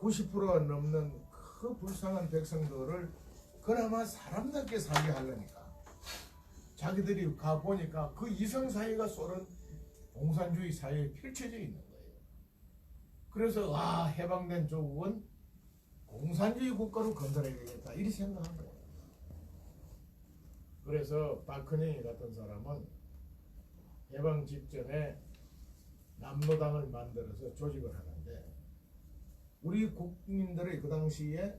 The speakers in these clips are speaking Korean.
90%가 넘는 그 불쌍한 백성들을 그나마 사람답게 살게 하려니까 자기들이 가보니까 그 이성사회가 쏘는 공산주의 사회에 펼쳐져 있는 거예요. 그래서 해방된 조국은 공산주의 국가로 건설해야 되겠다 이렇게 생각한 거예요. 그래서 박헌영이 같은 사람은 해방 직전에 남로당을 만들어서 조직을 하는데 우리 국민들의 그 당시에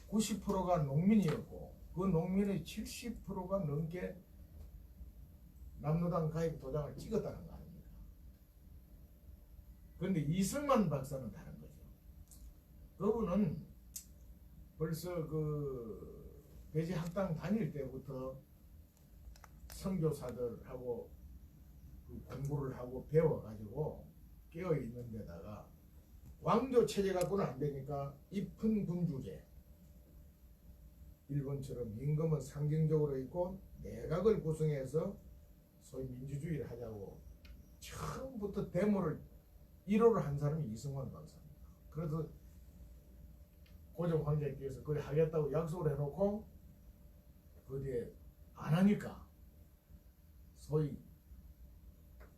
90%가 농민이었고 그 농민의 70%가 넘게 남로당 가입 도장을 찍었다는 거 아닙니까? 그런데 이승만 박사는 다른 거죠. 그분은 벌써 그 배제학당 다닐 때부터 선교사들하고 그 공부를 하고 배워가지고 깨어있는 데다가 왕조 체제 갖고는 안 되니까 입헌 군주제, 일본처럼 임금은 상징적으로 있고 내각을 구성해서 소위 민주주의를 하자고 처음부터 데모를 1호를 한 사람이 이승만 박사입니다. 그래서 고종 황제께서 그래 하겠다고 약속을 해놓고 그 뒤에 안 하니까 소위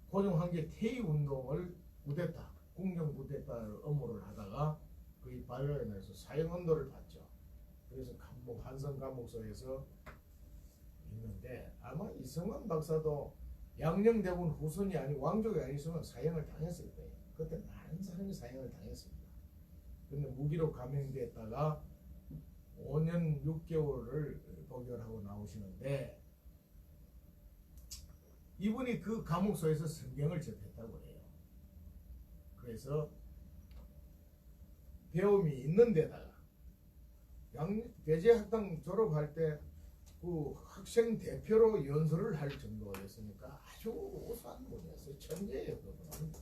고종 황제 퇴위 운동을 쿠데타, 궁정 쿠데타 업무를 하다가 그의 발효에 의해서 사형언도를 받죠. 그래서 감옥, 한성 감옥소에서 있는데 아마 이승만 박사도 양녕대군 후손이 아니고 왕족이 아니었으면 사형을 당했을 거예요. 그때 많은 사람이 사형을 당했습니다. 근데 무기로 감형됐다가 5년 6개월을 복역하고 나오시는데 이분이 그 감옥소에서 성경을 접했다고 해요. 그래서 배움이 있는 데다가 배제학당 졸업할 때 그 학생 대표로 연설을 할 정도였으니까 아주 우수한 분이었어요. 천재예요, 그분은.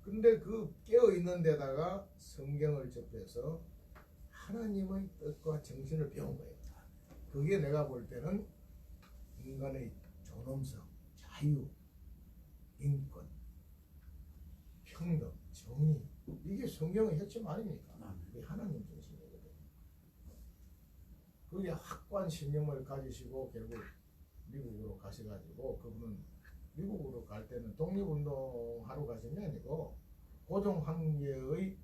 근데 그 깨어있는 데다가 성경을 접해서 하나님의 뜻과 정신을 배운 거예요. 그게 내가 볼 때는 인간의 존엄성, 자유, 인권, 평등, 정의, 이게 성경의 핵심 아닙니까? 그게 하나님 정신이거든요. 그게 확고한 신념을 가지시고 결국 미국으로 가셔가지고 그분은 미국으로 갈 때는 독립운동하러 가신 게 아니고 고종 황제의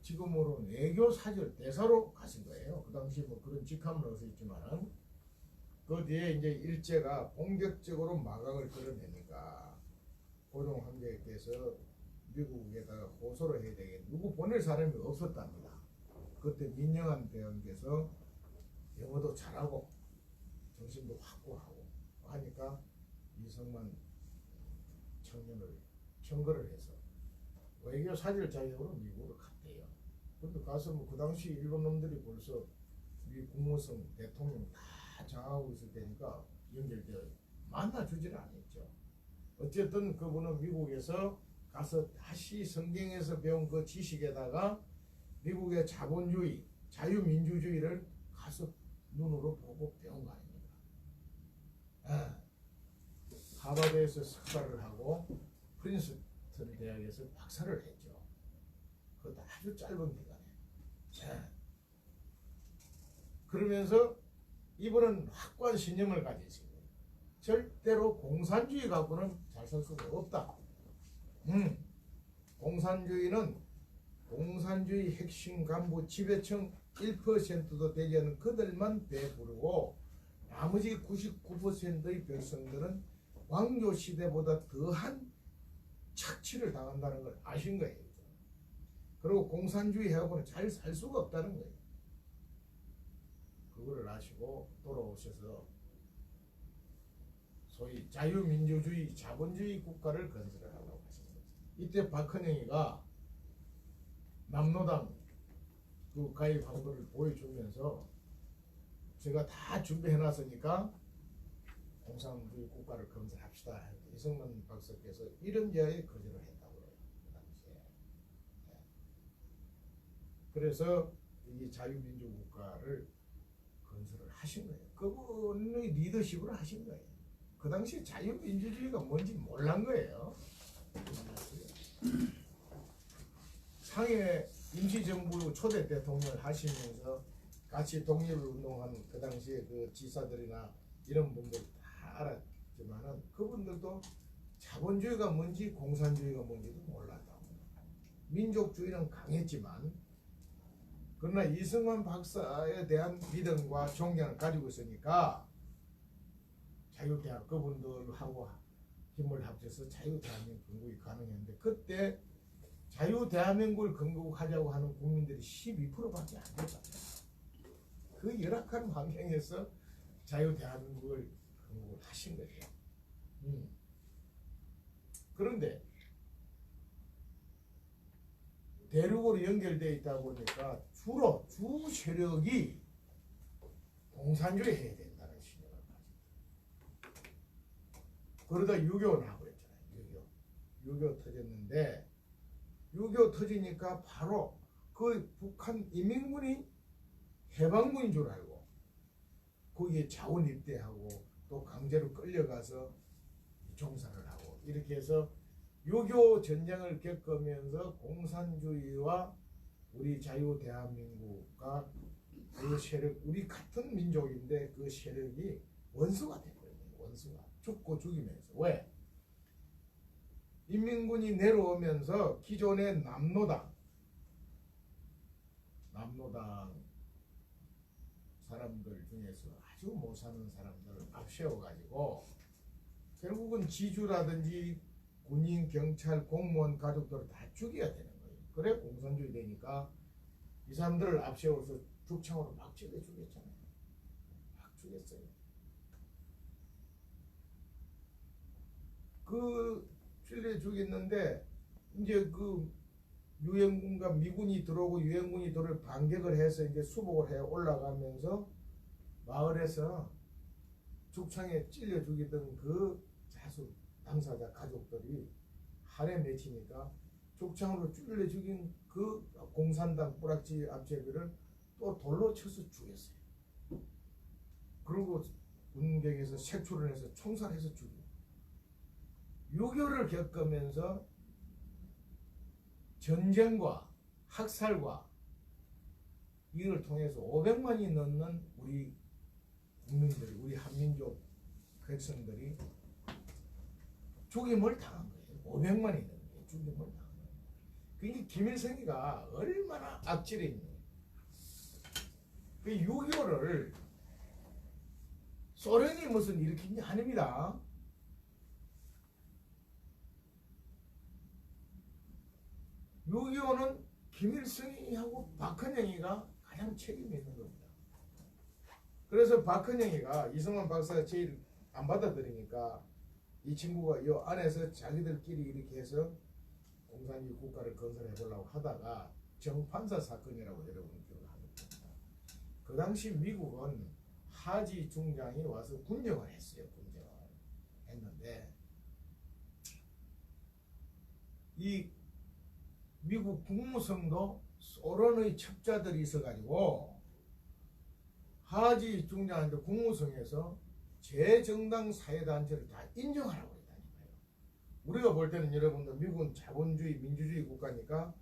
지금으로는 외교사절 대사로 가신 거예요. 그 당시 뭐 그런 직함은 없었지만은 그 뒤에 이제 일제가 본격적으로 마각을 끌어내니까 고종 황제께서 미국에다가 고소를 해야 되겠는데 누구 보낼 사람이 없었답니다. 그때 민영한 대원께서 영어도 잘하고 정신도 확고하고 하니까 이승만 청년을 청거를 해서 외교 사절 자격으로 미국으로 갔대요. 근데 가서 뭐 그 당시 일본 놈들이 벌써 미 국무성 대통령 다 장하고 있을 때니까 연결되어 만나주지를 않았죠. 어쨌든 그분은 미국에서 가서 다시 성경에서 배운 그 지식에다가 미국의 자본주의, 자유민주주의를 가서 눈으로 보고 배운 거 아닙니까? 하버드에서 석사를 하고 프린스턴 대학에서 박사를 했죠. 그것도 아주 짧은 기간에. 그러면서 이분은 확고한 신념을 가지신 거예요. 절대로 공산주의 갖고는 잘 살 수가 없다. 공산주의는 공산주의 핵심 간부 지배층 1%도 되지 않는 그들만 배부르고 나머지 99%의 백성들은 왕조 시대보다 더한 착취를 당한다는 걸 아신 거예요. 그리고 공산주의 해하고는 잘 살 수가 없다는 거예요. 그거를 아시고 돌아오셔서 소위 자유민주주의, 자본주의 국가를 건설을 하려고 하신 거죠. 이때 박헌영이가 남로당 그 가입한 거를 보여주면서 제가 다 준비해놨으니까 공산주의 국가를 건설합시다. 이승만 박사께서 이런 자에 거절을 했다고 그래요. 그 당시에. 그래서 이 자유민주 국가를 건설을 하신 거예요. 그분의 리더십으로 하신 거예요. 그 당시 자유민주주의가 뭔지 몰란 거예요. 상해 임시정부 초대 대통령을 하시면서 같이 독립을 운동한 그 당시에 그 지사들이나 이런 분들 다 알았지만은 그분들도 자본주의가 뭔지 공산주의가 뭔지도 몰랐다. 민족주의는 강했지만 그러나 이승만 박사에 대한 믿음과 존경을 가지고 있으니까 자유대학 그분들하고 힘을 합쳐서 자유대한민국 건국이 가능했는데 그때 자유대한민국을 건국하자고 하는 국민들이 12%밖에 안 됐다. 그 열악한 환경에서 자유대한민국을 건국을 하신 거죠. 그런데 대륙으로 연결되어 있다 보니까 주로 주 세력이 공산주의 해야 된다는 신념을 가지고 그러다 6.25 나버렸잖아요. 6.25 터졌는데 6.25 터지니까 바로 그 북한 인민군이 해방군인 줄 알고 거기에 자원 입대하고 또 강제로 끌려가서 종사를 하고 이렇게 해서 6.25 전쟁을 겪으면서 공산주의와 우리 자유 대한민국과 그 세력, 우리 같은 민족인데 그 세력이 원수가 됐거든요. 원수가 죽고 죽이면서. 왜? 인민군이 내려오면서 기존의 남로당 사람들 중에서 아주 못 사는 사람들을 앞세워가지고 결국은 지주라든지 군인, 경찰, 공무원 가족들을 다 죽여야 되는 거예요. 그래 공산주의 되니까 이 사람들을 앞세워서 죽창으로 막 찔러 죽였잖아요. 막 죽였어요. 그 찔러 죽였는데 이제 그 유엔군과 미군이 들어오고 유엔군이 들어올 반격을 해서 이제 수복을 해 올라가면서 마을에서 죽창에 찔려 죽이던 그 자수 당사자 가족들이 한해 맺히니까 죽창으로 찔러 죽인 그 공산당 뿌락지 앞제비를 또 돌로 쳐서 죽였어요. 그리고 군경에서 색출을 해서 총살해서 죽이고 6.25를 겪으면서 전쟁과 학살과 이걸 통해서 500만이 넘는 우리 국민들, 우리 한민족 백성들이 죽임을 당한 거예요. 500만이 넘게 죽임을 당한 거예요. 그게 김일성이가 얼마나 악질했니? 그 6.25를 소련이 무슨 일으킨 게 아닙니다. 는 김일성이하고 박헌영이가 가장 책임이 있는 겁니다. 그래서 박헌영이가 이승만 박사가 제일 안 받아들이니까 이 친구가 이 안에서 자기들끼리 이렇게 해서 공산주의 국가를 건설해 보려고 하다가 정판사 사건이라고 여러분 기억하실 겁니다. 그 당시 미국은 하지 중장이 와서 군정을 했어요. 군정을 했는데 이 미국 국무성도 소련의 첩자들이 있어가지고 하지 중장한테 국무성에서 제정당 사회단체를 다 인정하라고 했다는 거예요. 우리가 볼 때는 여러분들 미국은 자본주의 민주주의 국가니까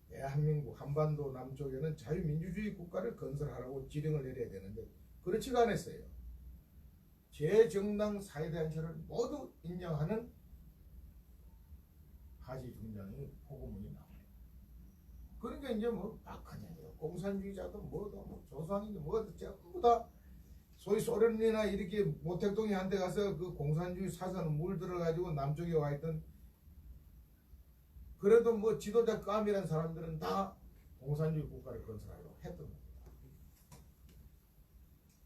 대한민국 한반도 남쪽에는 자유민주주의 국가를 건설하라고 지령을 내려야 되는데 그렇지가 않았어요. 제정당 사회단체를 모두 인정하는 하지 중장이 포고문이 나와요. 그러니까 이제 뭐 박헌영이요, 공산주의자도 뭐도 뭐 조상이도 뭐도 전부 다 소위 소련이나 이렇게 모택동이 한테 가서 그 공산주의 사선을 물들어가지고 남쪽에 와 있던 그래도 뭐 지도자 감이라는 사람들은 다 공산주의 국가를 건설하려고 했던 겁니다.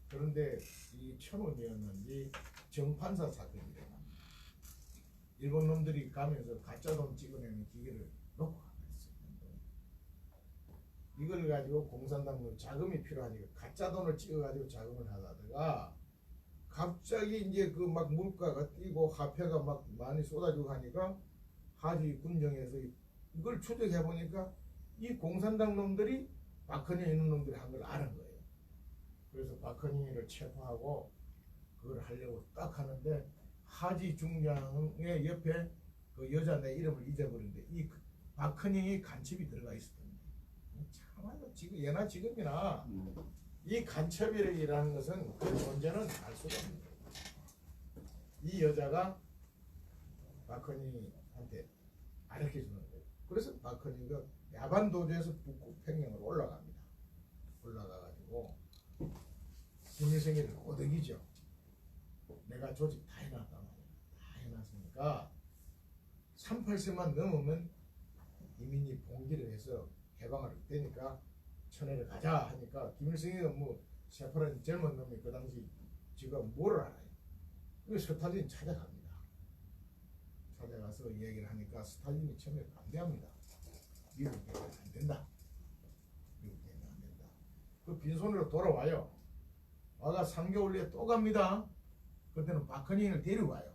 그런데 이 1000원이었는지 정판사 사건이 일어납니다. 일본 놈들이 가면서 가짜 돈 찍어내는 기계를 놓고 가버렸어요. 이걸 가지고 공산당 자금이 필요하니까 가짜 돈을 찍어가지고 자금을 하다가 갑자기 이제 그 막 물가가 뛰고 화폐가 막 많이 쏟아지고 하니까 하지 군정에서 이걸 추적해 보니까 이 공산당 놈들이 박헌영 있는 놈들이 한 걸 아는 거예요. 그래서 박헌영이를 체포하고 그걸 하려고 딱 하는데 하지 중장의 옆에 그 여자 내 이름을 잊어버렸는데 이 박헌영이 간첩이 들어가 있었던 가만히 지금 예나 지금이나 이 간첩이라는 것은 그 존재는 알 수가 없는 거예요. 이 여자가 박헌희한테 가르쳐 주는 거예요. 그래서 박헌희가 야반도주에서 북극 평양으로 올라갑니다. 올라가가지고 김일성이를 꼬드기죠. 내가 조직 다 해놨단 말이야. 다 해놨으니까 38세만 넘으면 이민이 봉기를 해서 해방을 되니까 천혜를 가자 하니까 김일성이가 뭐 새파란 젊은 놈이 그 당시 지가 뭐를 알아요. 그래서 스탈린 찾아갑니다. 찾아가서 얘기를 하니까 스탈린이 처음에 반대합니다. 미국 대응 안 된다. 미국 대응 안 된다. 그 빈손으로 돌아와요. 와가 3개월 내에 또 갑니다. 그때는 박헌희를 데리고 와요.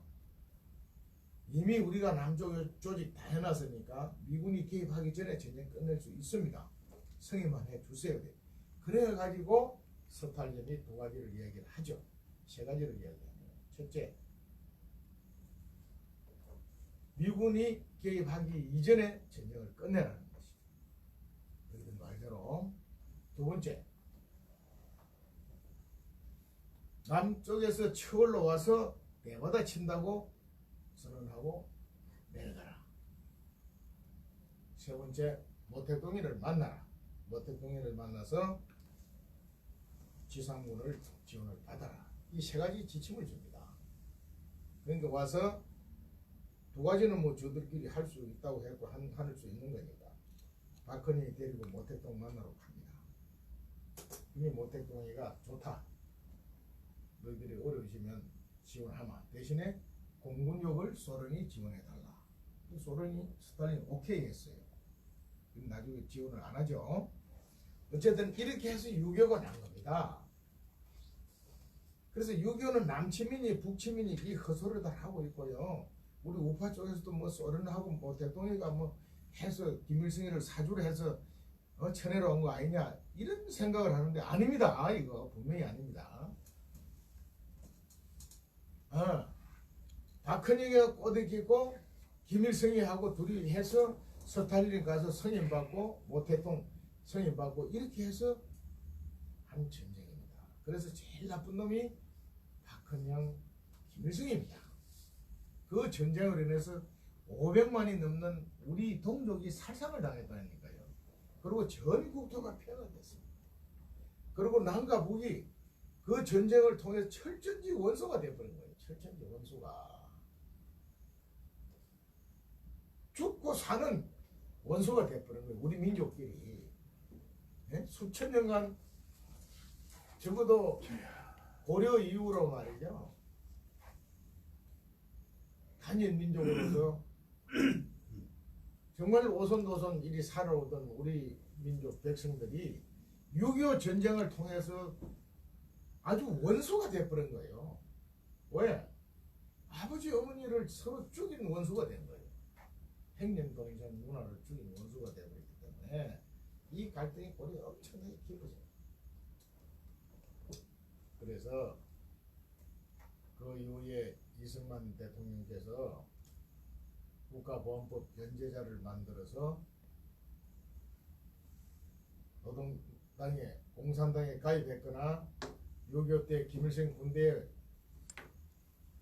이미 우리가 남쪽 조직 다 해놨으니까 미군이 개입하기 전에 전쟁 끝낼 수 있습니다. 승인만 해주세요. 그래가지고 스탈린이 두 가지를 이야기를 하죠. 세 가지를 이야기합니다. 첫째, 미군이 개입하기 이전에 전쟁을 끝내라는 것이죠. 너희들 말대로. 두 번째, 남쪽에서 처울러 와서 내받아 친다고 선언하고 내려가라. 세 번째, 모택동이를 만나라. 모택동이를 만나서 지상군을 지원을 받아라. 이 세 가지 지침을 줍니다. 그러니까 와서 두 가지는 뭐 저들끼리 할 수 있다고 했고 할 수 있는 거니까 박헌희 데리고 모택동 만나러 갑니다. 이미 모택동이가 좋다. 너희들이 어려우시면 지원하마. 대신에 공군력을 소련이 지원해달라. 소련이 스탈린이 오케이 했어요. 나중에 지원을 안 하죠. 어쨌든 이렇게 해서 6.25가 난 겁니다. 그래서 6.25는 남치민이 북치민이 이 허소를 다 하고 있고요. 우리 우파 쪽에서도 뭐 소련하고 뭐 대통령이가 뭐 해서 김일성이를 사주를 해서 천혜로 온 거 아니냐 이런 생각을 하는데 아닙니다. 이거 분명히 아닙니다. 박헌희가 꼬드기고 김일성이 하고 둘이 해서 스탈린 가서 승인받고 모택동 승인받고 이렇게 해서 한 전쟁입니다. 그래서 제일 나쁜 놈이 박헌영 김일성입니다. 그 전쟁으로 인해서 500만이 넘는 우리 동족이 살상을 당했다니까요. 그리고 전 국토가 폐허가 됐습니다. 그리고 남과 북이 그 전쟁을 통해서 철전지 원소가 되어버린 거예요. 철전지 원소가 죽고 사는 원소가 되어버린 거예요. 우리 민족끼리. 네? 수천 년간 적어도 고려 이후로 말이죠. 단일 민족으로서 정말 오손도손 이리 살아오던 우리 민족 백성들이 6.25 전쟁을 통해서 아주 원수가 돼버린 거예요. 왜? 아버지 어머니를 서로 죽인 원수가 된 거예요. 행년 동생 누나를 죽인 원수가 되어버렸기 때문에 이 갈등이 고려 엄청나게 깊어져요. 그래서 그 이후에 이승만 대통령께서 국가보안법 변제자를 만들어서 노동당에 공산당에 가입했거나 6.25 때 김일성 군대에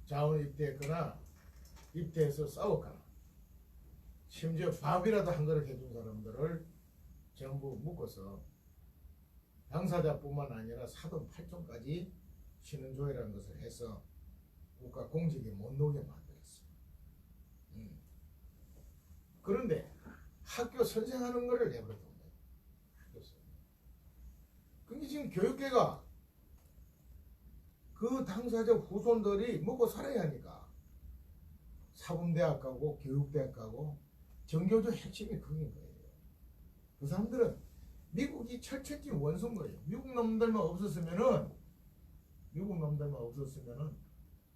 자원 입대했거나 입대해서 싸웠거나 심지어 밥이라도 한 그릇 해준 사람들을 전부 묶어서 당사자뿐만 아니라 사돈 8종까지 신원조회라는 것을 해서 국가 공직에 못 놓게 만들었어요. 그런데 학교 선생하는 거를 내버려둔 거예요. 학교 선생. 근데 지금 교육계가 그 당사자 후손들이 먹고 살아야 하니까 사범대학 가고 교육대학 가고 정교조 핵심이 그인 거예요. 그 사람들은 미국이 철천지 원수인 거예요. 미국 놈들만 없었으면은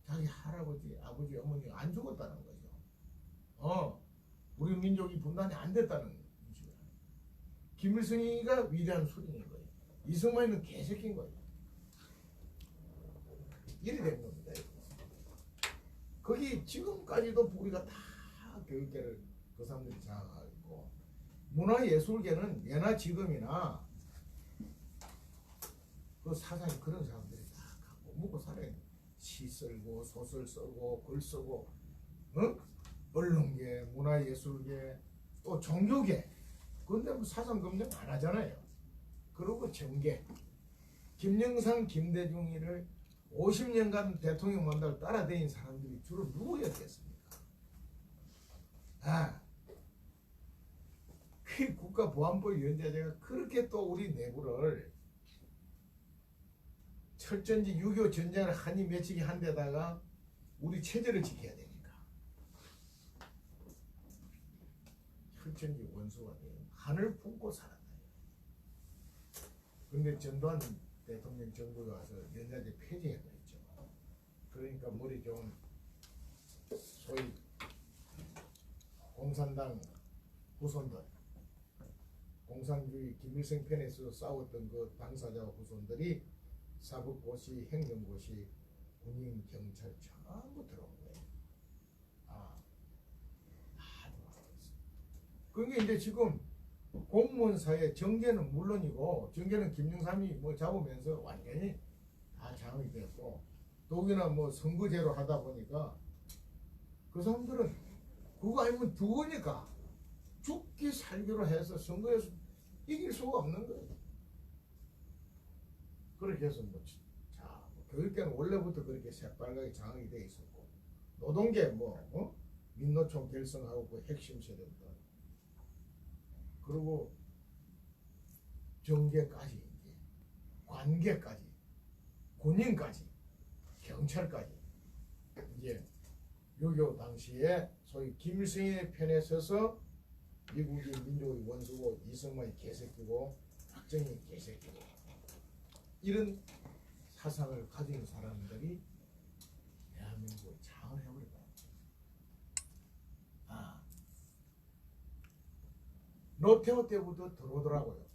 자기 할아버지, 아버지, 어머니가 안 죽었다는 거죠. 우리 민족이 분단이 안 됐다는 인식을 하는 거예요. 김일성이가 위대한 수령인 거예요. 이승만이는 개새끼인 거예요. 이래 된 겁니다. 거기 지금까지도 우리가 다 교육계를 그 사람들이 장악하고 있고 문화예술계는 예나 지금이나 그 사상이 그런 사람들이 다 갖고 먹고 살아요. 시 쓰고 소설 쓰고 글 쓰고, 언론계, 문화예술계, 또 종교계. 근데 뭐 사상 검증 안 하잖아요. 그리고 정계. 김영삼, 김대중이를 50년간 대통령 만다고 따라다닌 사람들이 주로 누구였겠습니까? 그 국가보안법위원회가 그렇게 또 우리 내부를 철저히 6.25 전쟁을 한이 맺히게 한 데다가 우리 체제를 지켜야 되니까 철저히 원수가 돼요. 한을 품고 살았다. 근데 전두환 대통령 정부에 와서 연좌제 폐지해버렸죠. 그러니까 머리 좋은 소위 공산당 후손들, 공산주의 김일성 편에서 싸웠던 그 당사자와 후손들이 사법고시, 행정고시, 군인, 경찰 전부 들어온 거예요. 다 들어왔어요. 그게 이제 지금 공무원사회 정계는 물론이고, 정계는 김영삼이 뭐 잡으면서 완전히 다 장악이 됐고, 독이나 뭐 선거제로 하다 보니까 그 사람들은 그거 아니면 죽으니까 죽기 살기로 해서 선거에서 이길 수가 없는 거예요. 그렇게 해서 뭐 교육계는 원래부터 그렇게 새빨갛게 장악이 돼 있었고, 노동계 민노총 결성하고 그 핵심 세대부터, 그리고 정계까지, 이제 관계까지, 군인까지, 경찰까지, 이제 6.25 당시에 소위 김일성의 편에 서서 미국이 민족의 원수고 이승만이 개새끼고 박정희 개새끼고 이런 사상을 가진 사람들이 대한민국을 장을 해버렸다. 노태우 때부터 들어오더라고요.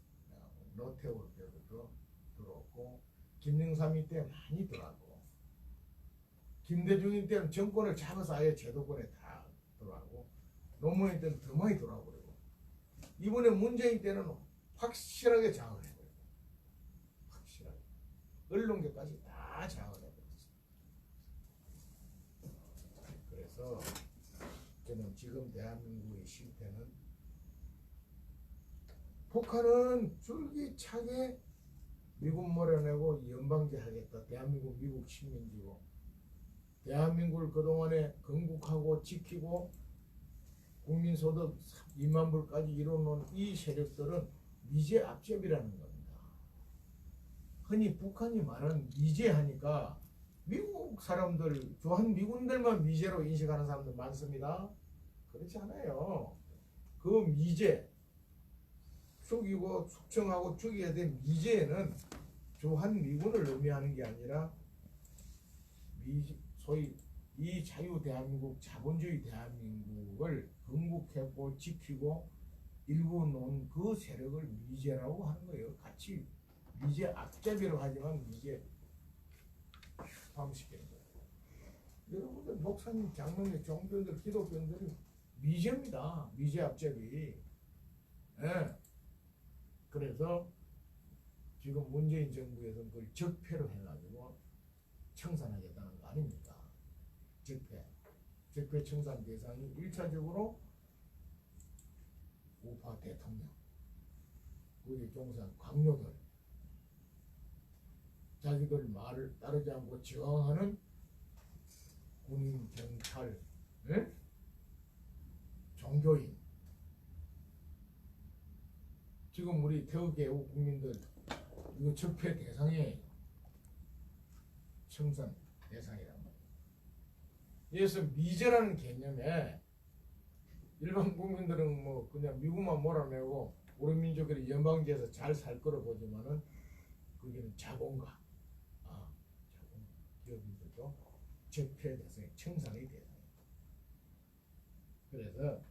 노태우 때부터 들어오고, 김영삼이 때 많이 들어가고, 김대중이 때는 정권을 잡아서 아예 제도권에 다 들어가고, 노무현 때는 더 많이 들어가고, 이번에 문재인 때는 확실하게 장을 해버려요. 확실하게. 언론계까지 다 장을 해버렸어요. 그래서 저는 지금 대한민국의 실태는, 북한은 줄기차게 미국 몰아내고 연방제 하겠다. 대한민국 미국 식민지고, 대한민국을 그동안에 건국하고 지키고 국민소득 2만 불까지 이뤄놓은 이 세력들은 미제 앞잡이라는 겁니다. 흔히 북한이 말하는 미제 하니까 미국 사람들, 주한 미군들만 미제로 인식하는 사람들 많습니다. 그렇지 않아요. 그 미제, 죽이고 숙청하고 죽여야 될 미제는 주한 미군을 의미하는 게 아니라 소위 이 자유 대한민국, 자본주의 대한민국을 건국했고 지키고 일궈 놓은 그 세력을 미제라고 하는 거예요. 같이 미제 앞잡이라고 하지만 미제 포함시키는 거예요. 여러분들 목사님, 장로님, 종교인들, 기독교인들이 미제입니다. 미제 앞잡이. 그래서 지금 문재인 정부에서 그걸 적폐로 해가지고 청산하겠다는 거 아닙니까? 적폐 청산 대상이 1차적으로 우파 대통령, 거기 종사한 관료들, 자기들 말을 따르지 않고 저항하는 군인, 경찰, 종교인. 지금 우리 태극기 애국 국민들 이거 적폐 대상이에요. 청산 대상이란 말이에요. 그래서 미제라는 개념에 일반 국민들은 뭐 그냥 미국만 몰아내고 우리 민족들이 연방제에서 잘 살 거로 보지만은 거기는 자본가, 기업인들도 적폐 대상이, 청산의 대상이에요. 그래서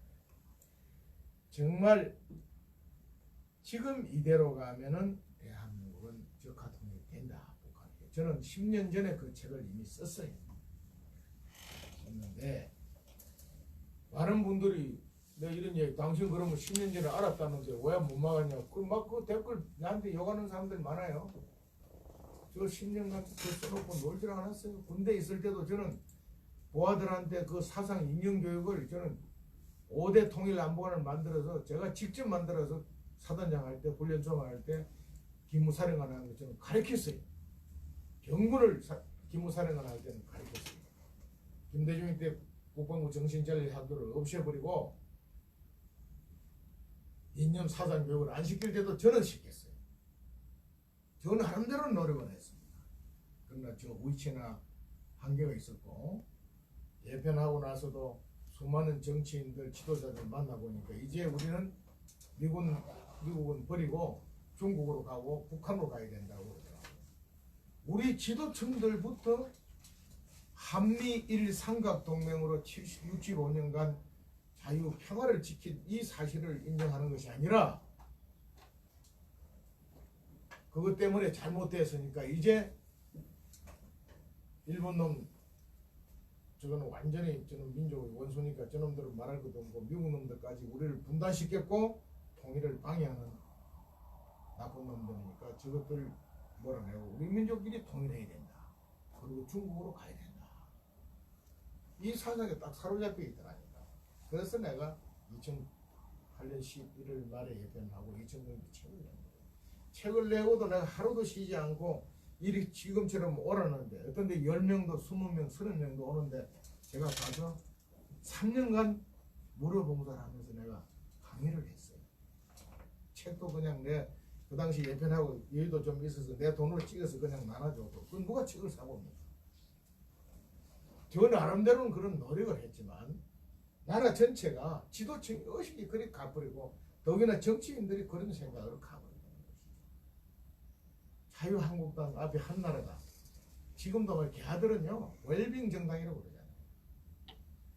정말 지금 이대로 가면은 대한민국은 적화통일이 된다. 북한이. 저는 10년 전에 그 책을 이미 썼어요. 썼는데 많은 분들이 내가 이런 얘기, 당신 그러면 10년 전에 알았다는데 왜 못 막았냐? 그 댓글 나한테 욕하는 사람들 많아요. 저 10년간 그 써놓고 놀질 않았어요. 군대 있을 때도 저는 부하들한테 그 사상 인형 교육을 저는 5대 통일 안보관을 만들어서 제가 직접 만들어서 사단장 할 때, 훈련소만 할 때 기무사령관 하는 거 저는 가르쳤어요. 경군을 기무사령관 할 때는 가르쳤어요. 김대중 때 국방부 정신전략학교를 없애버리고 이념 사상 교육을 안 시킬 때도 저는 시켰어요. 저는 하는 대로 노력을 했습니다. 그러나 저 위치나 한계가 있었고, 예편하고 나서도 수많은 정치인들, 지도자들 만나보니까 이제 우리는 미국은 버리고 중국으로 가고 북한으로 가야 된다고 그러더라고요. 우리 지도층들부터 한미일 삼각동맹으로 65년간 자유 평화를 지킨 이 사실을 인정하는 것이 아니라 그것 때문에 잘못됐으니까 이제 일본 놈 저거는 완전히 저는 민족의 원수니까 저놈들은 말할 것도 없고 미국 놈들까지 우리를 분단시켰고 통일을 방해하는 나쁜 놈들이니까 저것들 뭐라네요. 우리 민족끼리 통일해야 된다. 그리고 중국으로 가야 된다. 이 사상에 딱 사로잡혀 있더라니까. 그래서 내가 2008년 11월 말에 예편하고 2009년에 책을 낸 거예요. 책을 내고도 내가 하루도 쉬지 않고 일이 지금처럼 오라는데 어떤 데 10명도 20명 30명도 오는데 제가 가서 3년간 무료 봉사를 하면서 내가 강의를 했어요. 책도 그냥 내 그 당시 예편하고 여유도 좀 있어서 내 돈으로 찍어서 그냥 나눠줬고 그건 누가 책을 사봅니까? 저 나름대로는 그런 노력을 했지만 나라 전체가 지도층이 의식이 그리 가버리고 더구나 정치인들이 그런 생각을 가버리는 것이죠. 자유한국당 앞에 한나라당 지금도 말 걔들은요 웰빙 정당이라고 그러잖아요.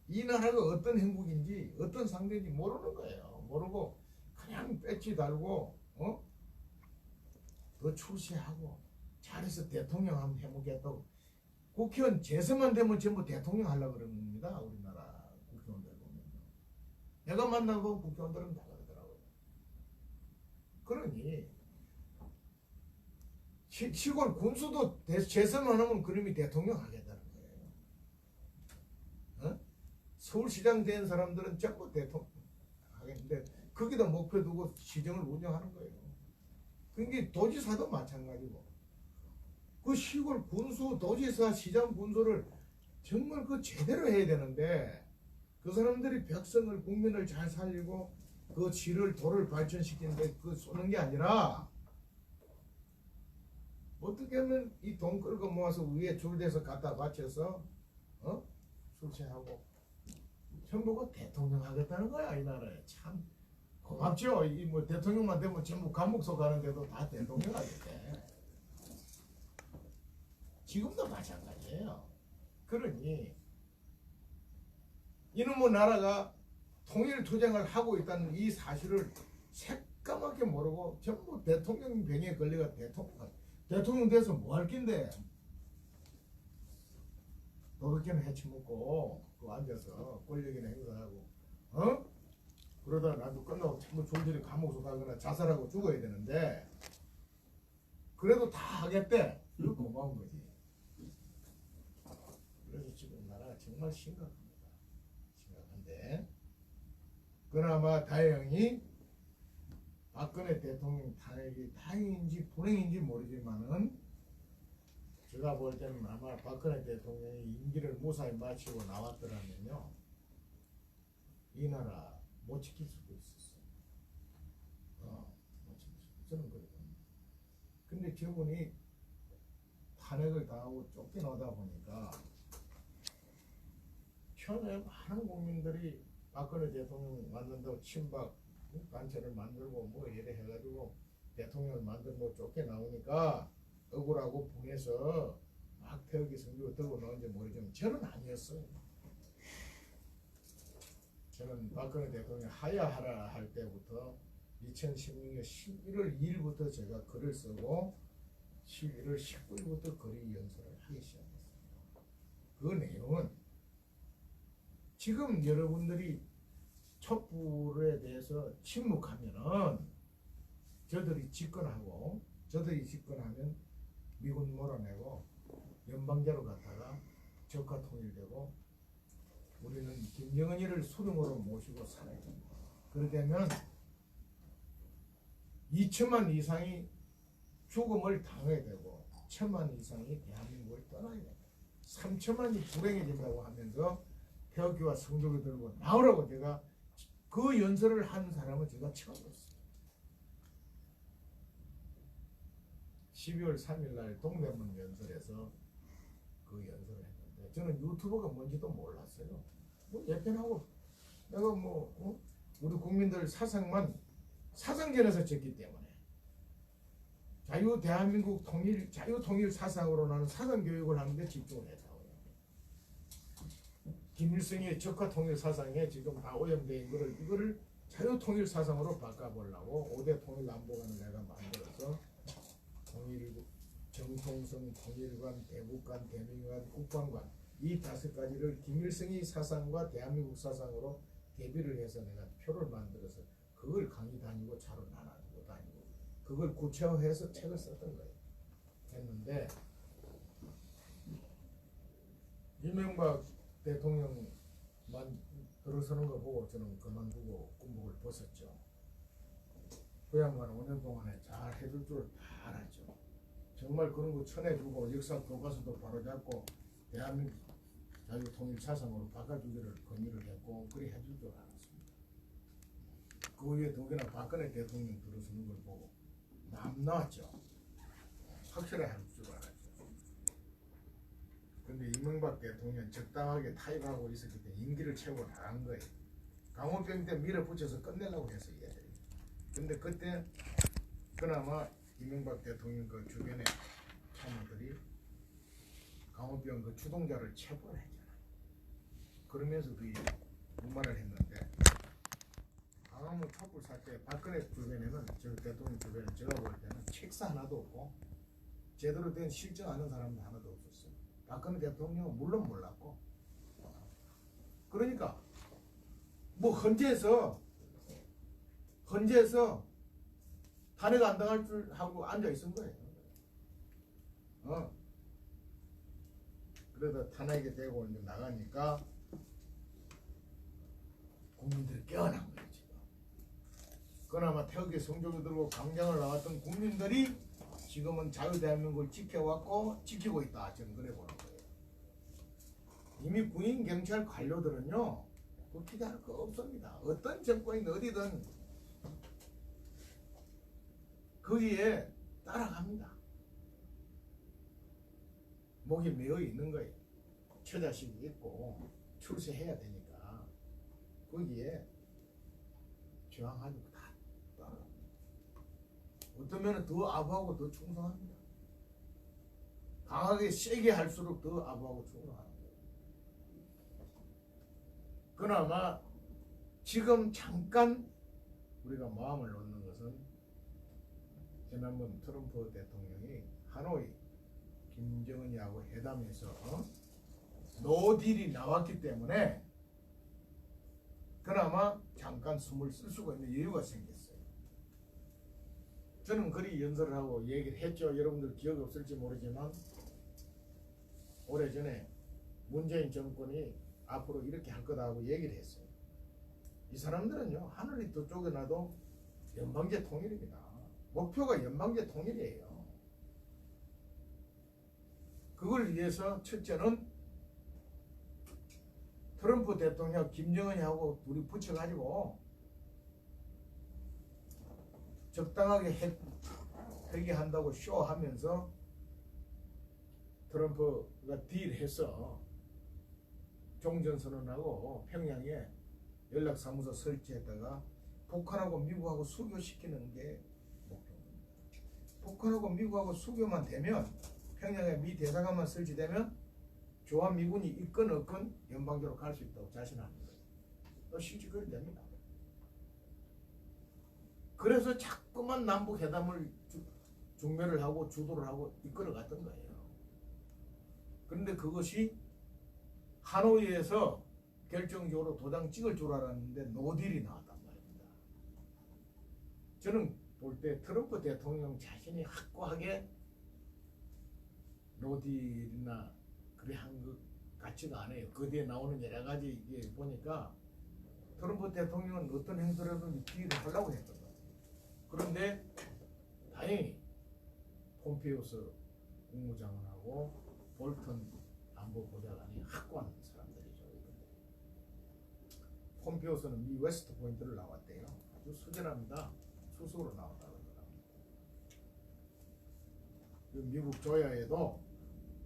이 나라가 어떤 행복인지 어떤 상대인지 모르는 거예요. 모르고 그냥 배지 달고 더 출세하고 잘해서 대통령 한번 해보겠다고 국회의원 재선만 되면 전부 대통령 하려고 그럽니다. 우리나라 국회의원들 보면 내가 만나고 국회의원들은 다 그러더라고요. 그러니 시골 군수도 재선만 하면 그놈이 대통령 하겠다는 거예요. 서울시장 된 사람들은 전부 대통령 하겠는데 거기다 목표 두고 시정을 운영하는 거예요. 그게 도지사도 마찬가지고 그 시골 군수, 도지사, 시장 군수를 정말 그 제대로 해야 되는데 그 사람들이 백성을 국민을 잘 살리고 그 지를 도를 발전시키는데 그 쏘는 게 아니라 어떻게 하면 이 돈 끌고 모아서 위에 줄대서 갖다 바쳐서 출세하고 전부가 대통령 하겠다는 거야. 이 나라에 참 고맙죠. 이 뭐 대통령만 되면 전부 감옥소 가는데도 다 대통령 하겠대. 지금도 마찬가지예요. 그러니 이놈의 나라가 통일투쟁을 하고 있다는 이 사실을 새까맣게 모르고 전부 대통령 병에 걸려가 대통령 돼서 뭐 할 낀데 도덕견을 해치먹고 그 앉아서 권력이나 행사하고 그러다 나도 끝나고 전부 졸졸이 감옥소 가거나 자살하고 죽어야 되는데 그래도 다 하겠대. 이거 고마운 거지. 그래서 지금 나라가 정말 심각합니다. 심각한데 그나마 다행히 박근혜 대통령 탄핵이 다행인지 불행인지 모르지만은 제가 볼 때는 아마 박근혜 대통령이 임기를 무사히 마치고 나왔더라면요 이 나라 못 지킬 수도 있었어요. 못 지킬 수. 저는 그래 봅니다. 근데 저분이 탄핵을 당하고 쫓겨나다 보니까 처음에 많은 국민들이 박근혜 대통령 만든다고 친박 단체를 만들고 뭐 이래 해가지고 대통령을 만들고 쫓겨나오니까 억울하고 분해서 막 태극기 성주고 들고 나온지 모르지만 저는 아니었어요. 저는 박근혜 대통령 하야하라 할 때부터 2016년 11월 2일부터 제가 글을 쓰고 11월 19일부터 글의 연설을 하기 시작했습니다. 그 내용은 지금 여러분들이 촛불에 대해서 침묵하면은 저들이 집권하면 미군 몰아내고 연방제로 갔다가 적화 통일되고 우리는 김정은이를 수령으로 모시고 살아야 됩니다. 그러려면 2천만 이상이 죽음을 당해야 되고 1천만 이상이 대한민국을 떠나야 됩니다. 3천만이 불행해진다고 하면서 폐허기와 성조기 들고 나오라고 제가 그 연설을 한 사람은 제가 처음 봤어요. 12월 3일 날 동대문 연설에서 그 연설을 했는데 저는 유튜브가 뭔지도 몰랐어요. 뭐 예편하고 내가 우리 국민들 사상전에서 졌기 때문에 자유 통일 사상으로 나는 사상 교육을 하는데 집중을 했다고요. 김일성의 적화 통일 사상에 지금 다 오염되어 있는 이거를 자유 통일 사상으로 바꿔보려고 5대 통일 남북안을 내가 만들어서 통일, 정통성, 통일관, 대북관, 대민관, 국방관 이 5가지를 김일성의 사상과 대한민국 사상으로 대비를 해서 내가 표를 만들어서 그걸 강의 다니고 차로 나눠주고 다니고 그걸 구체화해서 책을 썼던 거예요. 했는데 이명박 대통령만 들어서는 거 보고 저는 그만두고 군복을 벗었죠. 그 양반 5년 동안에 잘 해줄 줄 다 알았죠. 정말 그런 거 전해주고 역사 교과서도 바로잡고 대한민국 자유통일 사상으로 바꿔주기를 건의를 했고 그리 해줄 줄 알았습니다. 그 위에 더구나 박근혜 대통령 들어서는 걸 보고 남나왔죠. 확실하게 할 줄 알았죠. 근데 이명박 대통령 적당하게 타입하고 있었기 때문에 임기를 채우고 나간 거예요. 강원병 때 밀어붙여서 끝내려고 해서 얘들이. 근데 그때 그나마 이명박 대통령 그 주변에 참모들이 강원병 그 주동자를 체포를 했잖아요. 그러면서 그 무마를 했는데 강화문 촛불 사태 박근혜 주변에는 저 대통령 주변에 제가 볼 때는 책사 하나도 없고 제대로 된 실정하는 사람도 하나도 없었어요. 박근혜 대통령은 물론 몰랐고 그러니까 뭐 헌재에서 탄핵 안 당할 줄 하고 앉아 있은 거예요. 그러다 탄핵이 되고 이제 나가니까 국민들이 깨어난 거예요 지금. 그나마 태극기 성조기 들고 광장을 나왔던 국민들이 지금은 자유대한민국을 지켜왔고 지키고 있다. 저는 그래 보는 거예요. 이미 군인 경찰 관료들은요 그 기대할 거 없습니다. 어떤 정권이 어디든 거기에 따라갑니다. 목이 메어 있는 거예요. 처자식이 있고 출세해야 되니까 거기에 저항하고 다 따라갑니다. 어떤 면은 더 아부하고 더 충성합니다. 강하게 세게 할수록 더 아부하고 충성하는 거예요. 그나마 지금 잠깐 우리가 마음을 놓는 것은 지난번 트럼프 대통령이 하노이 김정은이하고 회담에서 노딜이 나왔기 때문에 그나마 잠깐 숨을 쓸 수가 있는 여유가 생겼어요. 저는 그리 연설을 하고 얘기를 했죠. 여러분들 기억이 없을지 모르지만 오래전에 문재인 정권이 앞으로 이렇게 할 거다 하고 얘기를 했어요. 이 사람들은요 하늘이 더 쪼개나도 연방제 통일입니다. 목표가 연방제 통일이에요. 그걸 위해서 첫째는 트럼프 대통령 김정은이하고 둘이 붙여가지고 적당하게 회귀한다고 쇼하면서 트럼프가 딜해서 종전선언하고 평양에 연락사무소 설치했다가 북한하고 미국하고 수교시키는 게 목표입니다. 북한하고 미국하고 수교만 되면 평양에 미 대사관만 설치되면 조한미군이 있건 없건 연방제로 갈 수 있다고 자신합니다. 또 실제 그리 됩니다. 그래서 자꾸만 남북 회담을 중매를 하고 주도를 하고 이끌어 갔던 거예요. 그런데 그것이 하노이에서 결정적으로 도장 찍을 줄 알았는데 노딜이 나왔단 말입니다. 저는 볼 때 트럼프 대통령 자신이 확고하게 노딜이나 그래 한 것 같지가 않아요. 그 뒤에 나오는 여러 가지 이게 보니까 트럼프 대통령은 어떤 행동이라도 기회를 하려고 했던 것 같아요. 그런데 다행히 폼페이오스 국무장관하고 볼턴 안보보좌관이 확고한 사람들이죠. 폼페이오스는 미 웨스트 포인트를 나왔대요. 아주 수절합니다. 수석으로 나왔다 그러더라고요. 미국 조야에도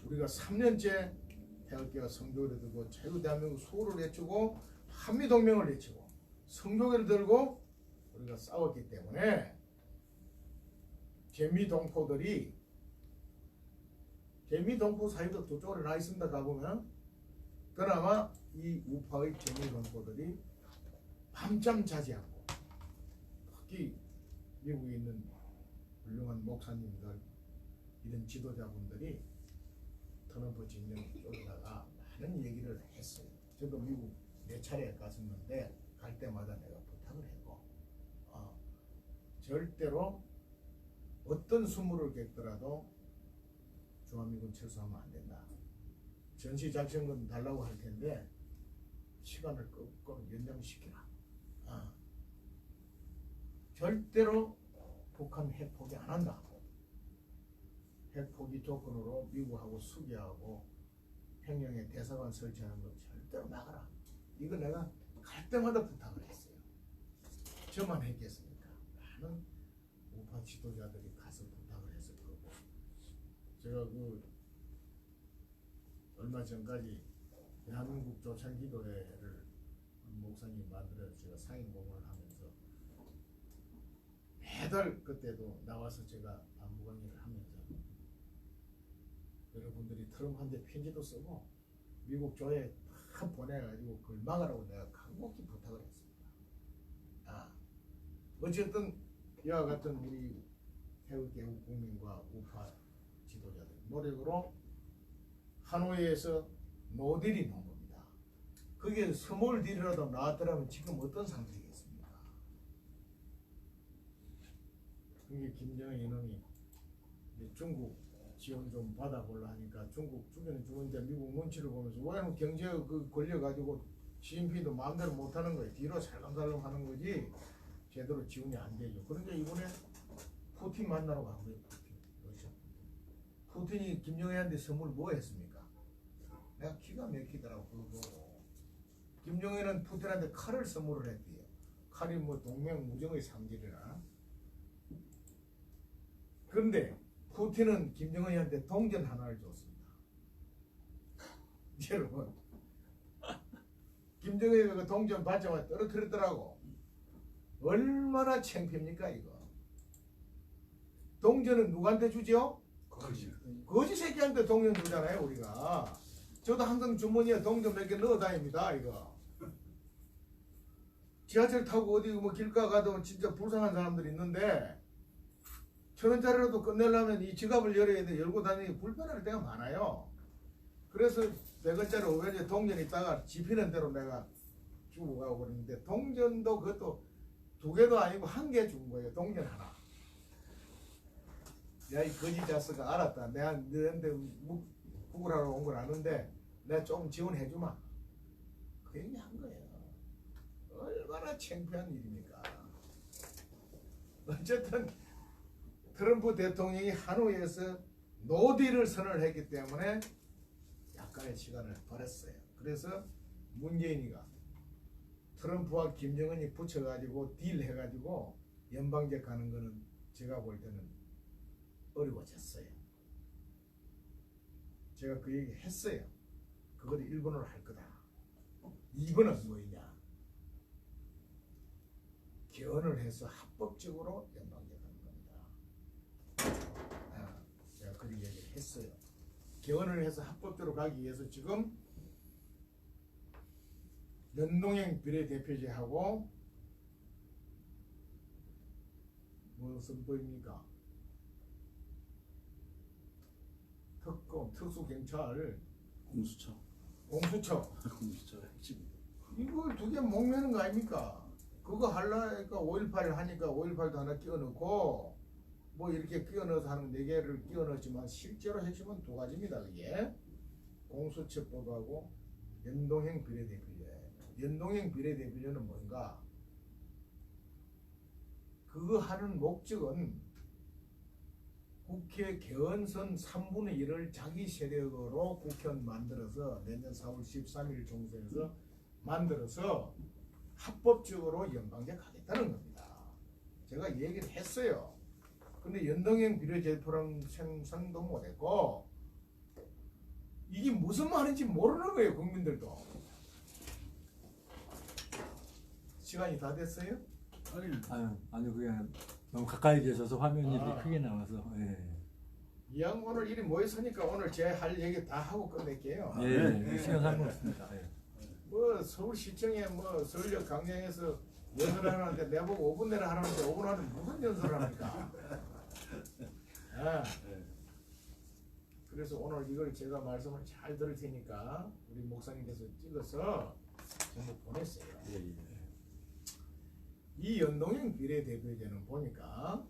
우리가 3년째 태극기와 성조기를 들고 자유대한민국 수호를 외치고 한미동맹을 외치고 성조기를 들고 우리가 싸웠기 때문에 개미동포들이 개미동포 사이도 두 쪽으로 나 있습니다. 가보면 그나마 이 우파의 개미동포들이 밤잠 자지 않고 특히 미국에 있는 훌륭한 목사님들 이런 지도자분들이 트럼프 진영 쪽에다가 많은 얘기를 했어요. 저도 미국 4차례 갔었는데 갈 때마다 내가 부탁을 했고 절대로 어떤 수모를 겪더라도 주한미군 철수하면 안 된다. 전시작전권 달라고 할 텐데 시간을 끄고 연장시키라. 절대로 북한 핵 포기 안 한다. 핵 포기 조건으로 미국하고 수비하고 평양에 대사관 설치하는 거 절대로 막아라. 이거 내가 갈 때마다 부탁을 했어요. 저만 했겠습니까? 많은 우파 지도자들이 가서 부탁을 했을 거고 제가 그 얼마 전까지 대한민국 조찬기도회를 목사님 만들어서 제가 상임 공헌을 하면서 매달 그때도 나와서 제가 안보 강의를 하면서 여러분들이 트럼프한테 편지도 쓰고 미국 조에 다 보내가지고 그걸 막으라고 내가 간곡히 부탁을 했습니다. 어쨌든 이와 같은 우리 태극기 국민과 우파 지도자들 노력으로 하노이에서 노딜이 나온 겁니다. 그게 스몰 딜이라도 나왔더라면 지금 어떤 상태겠습니까? 그게 김정은 이놈이 중국 지원 좀 받아보려 하니까 중국 주변에 주는데 미국 눈치를 보면서 왜냐면 경제 그 걸려가지고 시진핑도 마음대로 못하는 거예요. 뒤로 살랑살랑 하는 거지 제대로 지원이 안 되죠. 그런데 이번에 푸틴 만나러 간 거예요. 러시아 푸틴이 김정은한테 선물 뭐 했습니까? 내가 기가 막히더라고 그거. 김정은은 푸틴한테 칼을 선물을 했대요. 칼이 뭐 동맹 무정의 상징이라. 그런데 푸틴은 김정은한테 동전 하나를 줬습니다. 여러분 김정은이 그 동전 받자마자 떨어뜨렸더라고. 얼마나 창피합니까 이거. 동전은 누구한테 주죠? 거지 새끼한테 동전 주잖아요 우리가. 저도 항상 주머니에 동전 몇 개 넣어 다닙니다 이거. 지하철 타고 어디 뭐 길가 가도 진짜 불쌍한 사람들이 있는데 1,000원짜리라도 끝내려면 이 지갑을 열어야 되는데 열고 다니기 불편할 때가 많아요. 그래서 100원짜리 500원짜리 동전 있다가 집히는 대로 내가 주고 가고 그러는데 동전도 그것도 2개도 아니고 1개 준 거예요. 동전 하나. 야 이 거지 자스가 알았다. 내가 너한테 구글하러 온 걸 아는데 내가 조금 지원해 주마. 그 얘기 한 거예요. 얼마나 창피한 일입니까. 어쨌든 트럼프 대통령이 하노이에서 노딜을 선언을 했기 때문에 약간의 시간을 벌었어요. 그래서 문재인이가 트럼프와 김정은이 붙여가지고 딜 해가지고 연방제 가는 거는 제가 볼 때는 어려워졌어요. 제가 그 얘기 했어요. 그걸 1번으로 할 거다. 2번은 뭐냐? 개헌을 해서 합법적으로 연방제 가는 겁니다. 제가 그 얘기를 했어요. 개헌을 해서 합법적으로 가기 위해서 지금 연동형 비례대표제하고 무슨 법입니까? 특검, 특수경찰, 공수처. 공수처 공수처 핵심. 이걸 두 개 목매는 거 아닙니까? 그거 하려니까 5.18 하니까 5.18도 하나 끼워 넣고 뭐 이렇게 끼워 넣어서 하는 네 개를 끼워 넣었지만 실제로 핵심은 두 가지입니다. 그게 공수처법하고 연동형 비례대표제. 연동형 비례대표제는 뭔가? 그거 하는 목적은 국회 개헌선 3분의 1을 자기 세력으로 국회의원 만들어서 내년 4월 13일 총선에서 만들어서 합법적으로 연방제 가겠다는 겁니다. 제가 얘기를 했어요. 근데 연동형 비례대표랑 생성도 못했고 이게 무슨 말인지 모르는 거예요. 국민들도. 시간이 다 됐어요? 아니 그게 너무 가까이 계셔서 화면이 크게 나와서. 예. 이왕 오늘 일이 모였으니까 오늘 제 할 얘기 다 하고 끝낼게요. 예, 시간 상관없습니다. 예. 뭐 서울시청에 뭐 서울역 강령에서 연설을 하는데 내보고 5분 내라 하는데 5분 하면 무슨 연설을 합니까? 아, 그래서 오늘 이걸 제가 말씀을 잘 들을 테니까 우리 목사님께서 찍어서 전부 보냈어요. 이 연동형 비례대표제는 보니까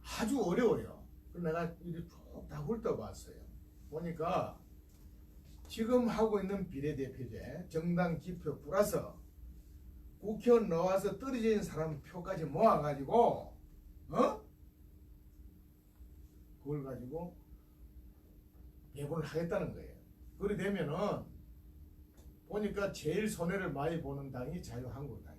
아주 어려워요. 그래서 내가 이렇게 쭉 다 훑어봤어요. 보니까 지금 하고 있는 비례대표제 정당 지표 플러스 국회의원 나와서 떨어진 사람 표까지 모아가지고 그걸 가지고 배분을 하겠다는 거예요. 그래 되면은 보니까 제일 손해를 많이 보는 당이 자유한국당이에요.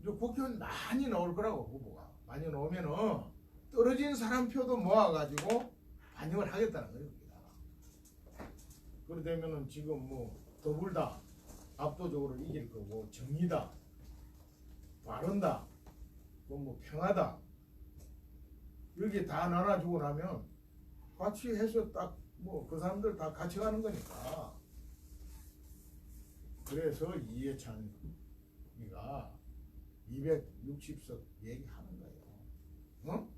국회의원 많이 나올 거라고 후보가 많이 나오면은 떨어진 사람 표도 모아가지고 반영을 하겠다는 겁니다. 그래 되면은 지금 뭐 더불다 압도적으로 이길 거고 정의다, 바른다, 뭐 평화다 여기 다 나눠주고 나면 같이 해서 딱 뭐 그 사람들 다 같이 가는 거니까. 그래서 이해찬이가 260석 얘기하는 거예요.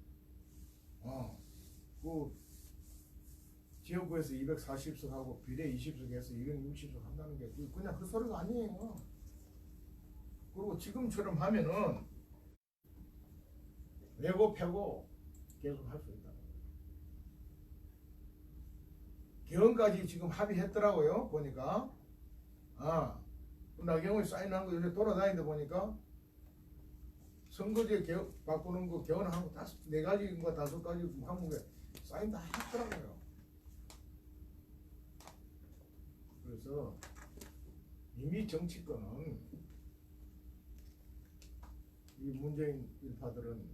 그 지역구에서 240석 하고 비례 20석에서 260석 한다는 게 그냥 그 소리가 아니에요. 그리고 지금처럼 하면은 외고 패고 계속 할 수 있다. 개헌까지 지금 합의했더라고요. 보니까 나경원이 사인한 거 요새 돌아다니는데 보니까 선거제 바꾸는 거 개헌한 거 4가지인가 5가지 한국에 사인 다 했더라고요. 그래서 이미 정치권은 이 문재인 일파들은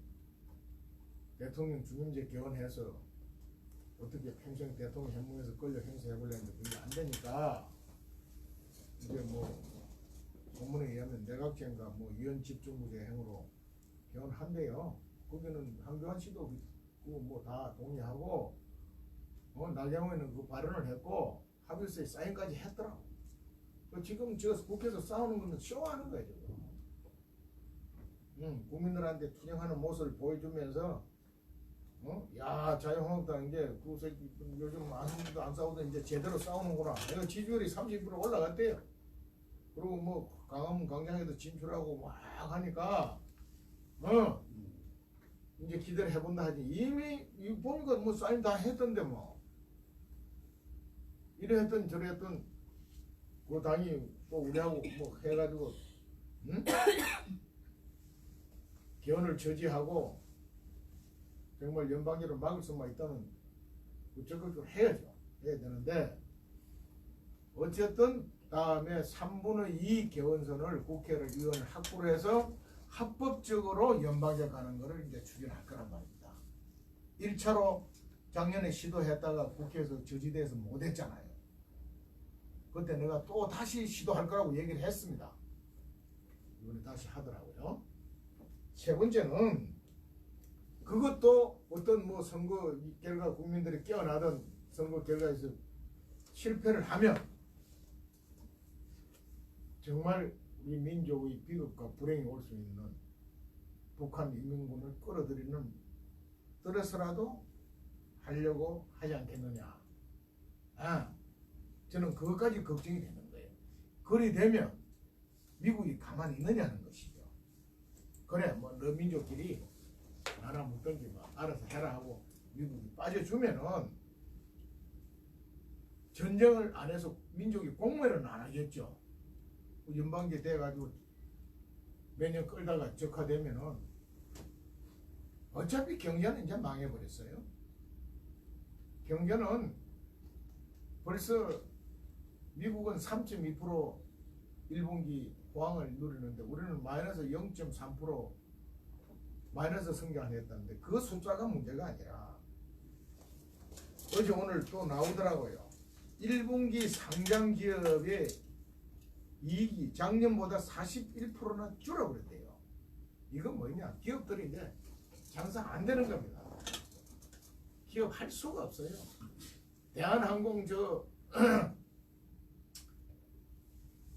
대통령 중임제 개헌해서 어떻게 평생 대통령 현무에서 권력 행사해보려는데 그게 안 되니까 이제 뭐 본문에 의하면 내각제인가 뭐 위원 집중구제 행으로 개헌한대요. 거기는 한교안 씨도 뭐 다 동의하고 나경원은 그 발언을 했고 합의서에 사인까지 했더라고. 지금 저 국회에서 싸우는 거는 쇼하는 거예요. 지금. 국민들한테 투쟁하는 모습을 보여주면서 야 자유한국당 이제 그 새끼 요즘 아무도 안 싸우던 이제 제대로 싸우는구나. 내가 지지율이 30% 올라갔대요. 그리고 뭐 강화문 광장에도 진출하고 막 하니까 이제 기대를 해본다 하지. 이미 보니까 뭐 사인 다 했던데 뭐 이래 했던 저래 했던 그 당이 또 우리하고 뭐 해가지고 개헌을 저지하고 정말 연방제로 막을 수만 있다면 적극적으로 해야죠. 해야 되는데 어쨌든 다음에 3분의 2 개헌선을 국회를 의원을 확보를 해서 합법적으로 연방제 가는 거를 이제 추진할 거란 말입니다. 1차로 작년에 시도했다가 국회에서 저지돼서 못했잖아요. 그때 내가 또 다시 시도할 거라고 얘기를 했습니다. 이번에 다시 하더라고요. 세 번째는 그것도 어떤 뭐 선거 결과 국민들이 깨어나던 선거 결과에서 실패를 하면 정말 우리 민족의 비극과 불행이 올 수 있는 북한 인민군을 끌어들이는 뜻에서라도 하려고 하지 않겠느냐. 저는 그것까지 걱정이 되는 거예요. 그리 되면 미국이 가만히 있느냐는 것이죠. 그래 뭐 너 민족끼리 나라 묻든지 뭐 알아서 해라 하고 미국이 빠져주면은 전쟁을 안 해서 민족이 공멸은 안 하겠죠. 연방제 돼가지고 몇 년 끌다가 적화되면은 어차피 경제는 이제 망해버렸어요. 경제는 벌써 미국은 3.2% 1분기 호황을 누리는데 우리는 마이너스 0.3% 마이너스 성장을 했다는데 그 숫자가 문제가 아니라 어제 오늘 또 나오더라고요. 1분기 상장 기업의 이익이 작년보다 41%나 줄어버렸대요. 이건 뭐냐? 기업들이 이제 장사 안 되는 겁니다. 기업 할 수가 없어요. 대한항공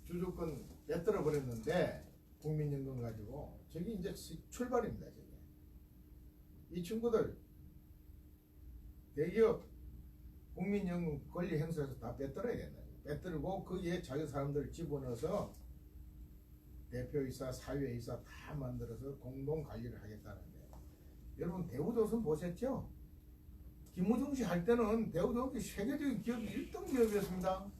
주주권 뺏들어 버렸는데 국민연금 가지고 저게 이제 출발입니다. 저게. 이 친구들 대기업 국민연금 권리 행사에서 다 뺏들어야 된다. 뺏들고 거기에 자기 사람들을 집어넣어서 대표이사, 사회이사 다 만들어서 공동 관리를 하겠다는데 여러분 대우조선 보셨죠? 김무중 씨 할 때는 대우조선이 세계적인 기업 1등 기업이었습니다.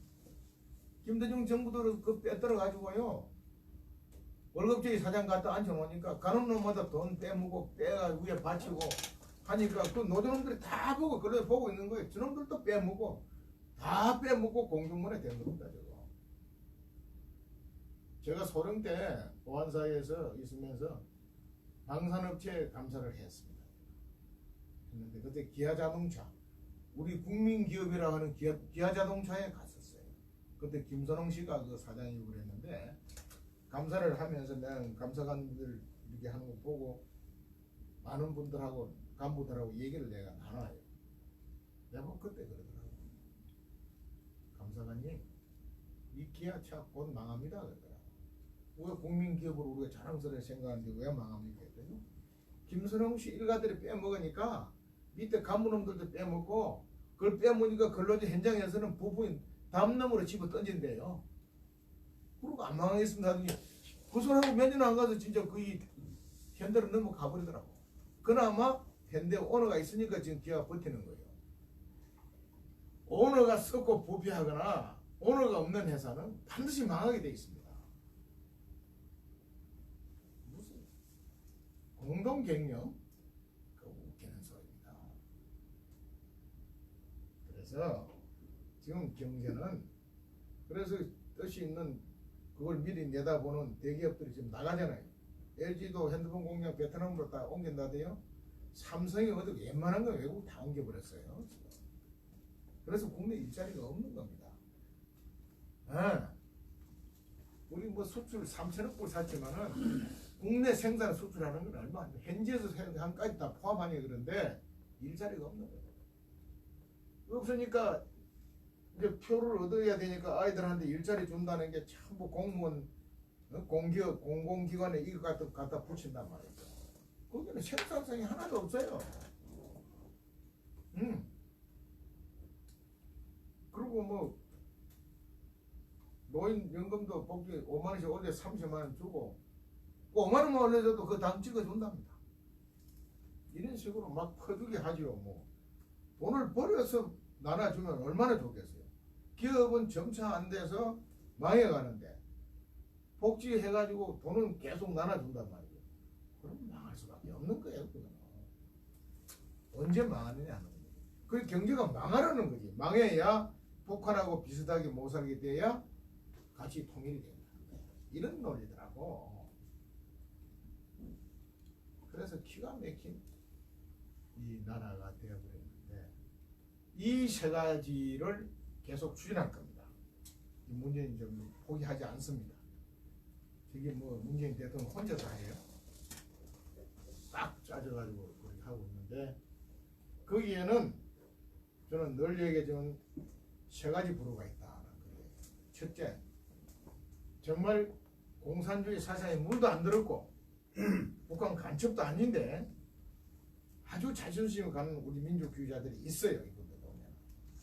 김대중 정부도 그 뺏들어 가지고요 월급쟁이 사장 갖다 앉혀놓으니까 가는 놈마다 돈 빼먹고 빼가 위에 받치고 하니까 그 노조놈들이 다 보고 그래 보고 있는 거예요. 저놈들도 빼먹고 다 빼먹고 공중문에 된 겁니다. 저거. 제가 소령 때 보안사에서 있으면서 방산업체 감사를 했습니다. 했는데 그때 기아자동차 우리 국민기업이라 하는 기아자동차에 갔었어요. 그때 김선홍 씨가 그 사장이고 그랬는데 감사를 하면서 내가 감사관들 이렇게 하는 거 보고 많은 분들하고 간부들하고 얘기를 내가 나눠요. 내가 그때 그러더라고. 감사관님 이 기아차 곧 망합니다 그러더라고. 왜 국민기업으로 우리가 자랑스레 생각하는데 왜 망합니까 했더니 김선홍 씨 일가들이 빼먹으니까 밑에 간부놈들도 빼먹고 그걸 빼먹으니까 근로자 현장에서는 부부인 담놈으로 집어 던진대요. 그러고 안 망하겠습니다 하더니 그 소리하고 몇 년 안 가서 진짜 거의 현대로 넘어가 버리더라고. 그나마 현대 오너가 있으니까 지금 기아가 버티는 거예요. 오너가 썩고 부패하거나 오너가 없는 회사는 반드시 망하게 돼 있습니다. 무슨 공동경영? 그 웃기는 소리입니다. 그래서 지금 경제는 그래서 뜻이 있는 그걸 미리 내다보는 대기업들이 지금 나가잖아요. LG도 핸드폰 공장 베트남으로 다 옮긴다대요. 삼성이 어디 웬만한 거 외국 다 옮겨버렸어요. 그래서 국내 일자리가 없는 겁니다. 우리 뭐 수출 3천억 불 샀지만은 국내 생산 수출하는 건 얼마 안 돼. 현지에서 생산까지 다 포함하니 그런데 일자리가 없는 거예요. 없으니까 이제 표를 얻어야 되니까 아이들한테 일자리 준다는 게 전부 공무원, 공기업, 공공기관에 이거 갖다 붙인단 말이죠. 거기는 생산성이 하나도 없어요. 그리고 뭐 노인연금도 복지 5만 원씩 올려 30만 원 주고 5만 원만 올려줘도 그 다음 찍어준답니다. 이런 식으로 막 퍼주게 하죠. 뭐 돈을 버려서 나눠주면 얼마나 좋겠어요. 기업은 정차 안 돼서 망해가는데 복지해가지고 돈은 계속 나눠준단 말이에요. 그럼 망할 수밖에 없는 거예요. 그거는. 언제 망하느냐 하는 거예요. 그 경제가 망하라는 거지. 망해야 북한하고 비슷하게 못 살게 돼야 같이 통일이 된다는 거예요. 이런 논리더라고. 그래서 기가 막힌 이 나라가 되어버렸는데 이 세 가지를 계속 추진할 겁니다. 문재인 정부 포기하지 않습니다. 저게 뭐 문재인 대통령 혼자 다 해요. 딱 짜져가지고 그렇게 하고 있는데 거기에는 저는 늘 얘기하지만 세 가지 불호가 있다. 첫째, 정말 공산주의 사상에 물도 안 들었고 북한 간첩도 아닌데 아주 자존심을 가는 우리 민주주의자들이 있어요. 이분들 보면.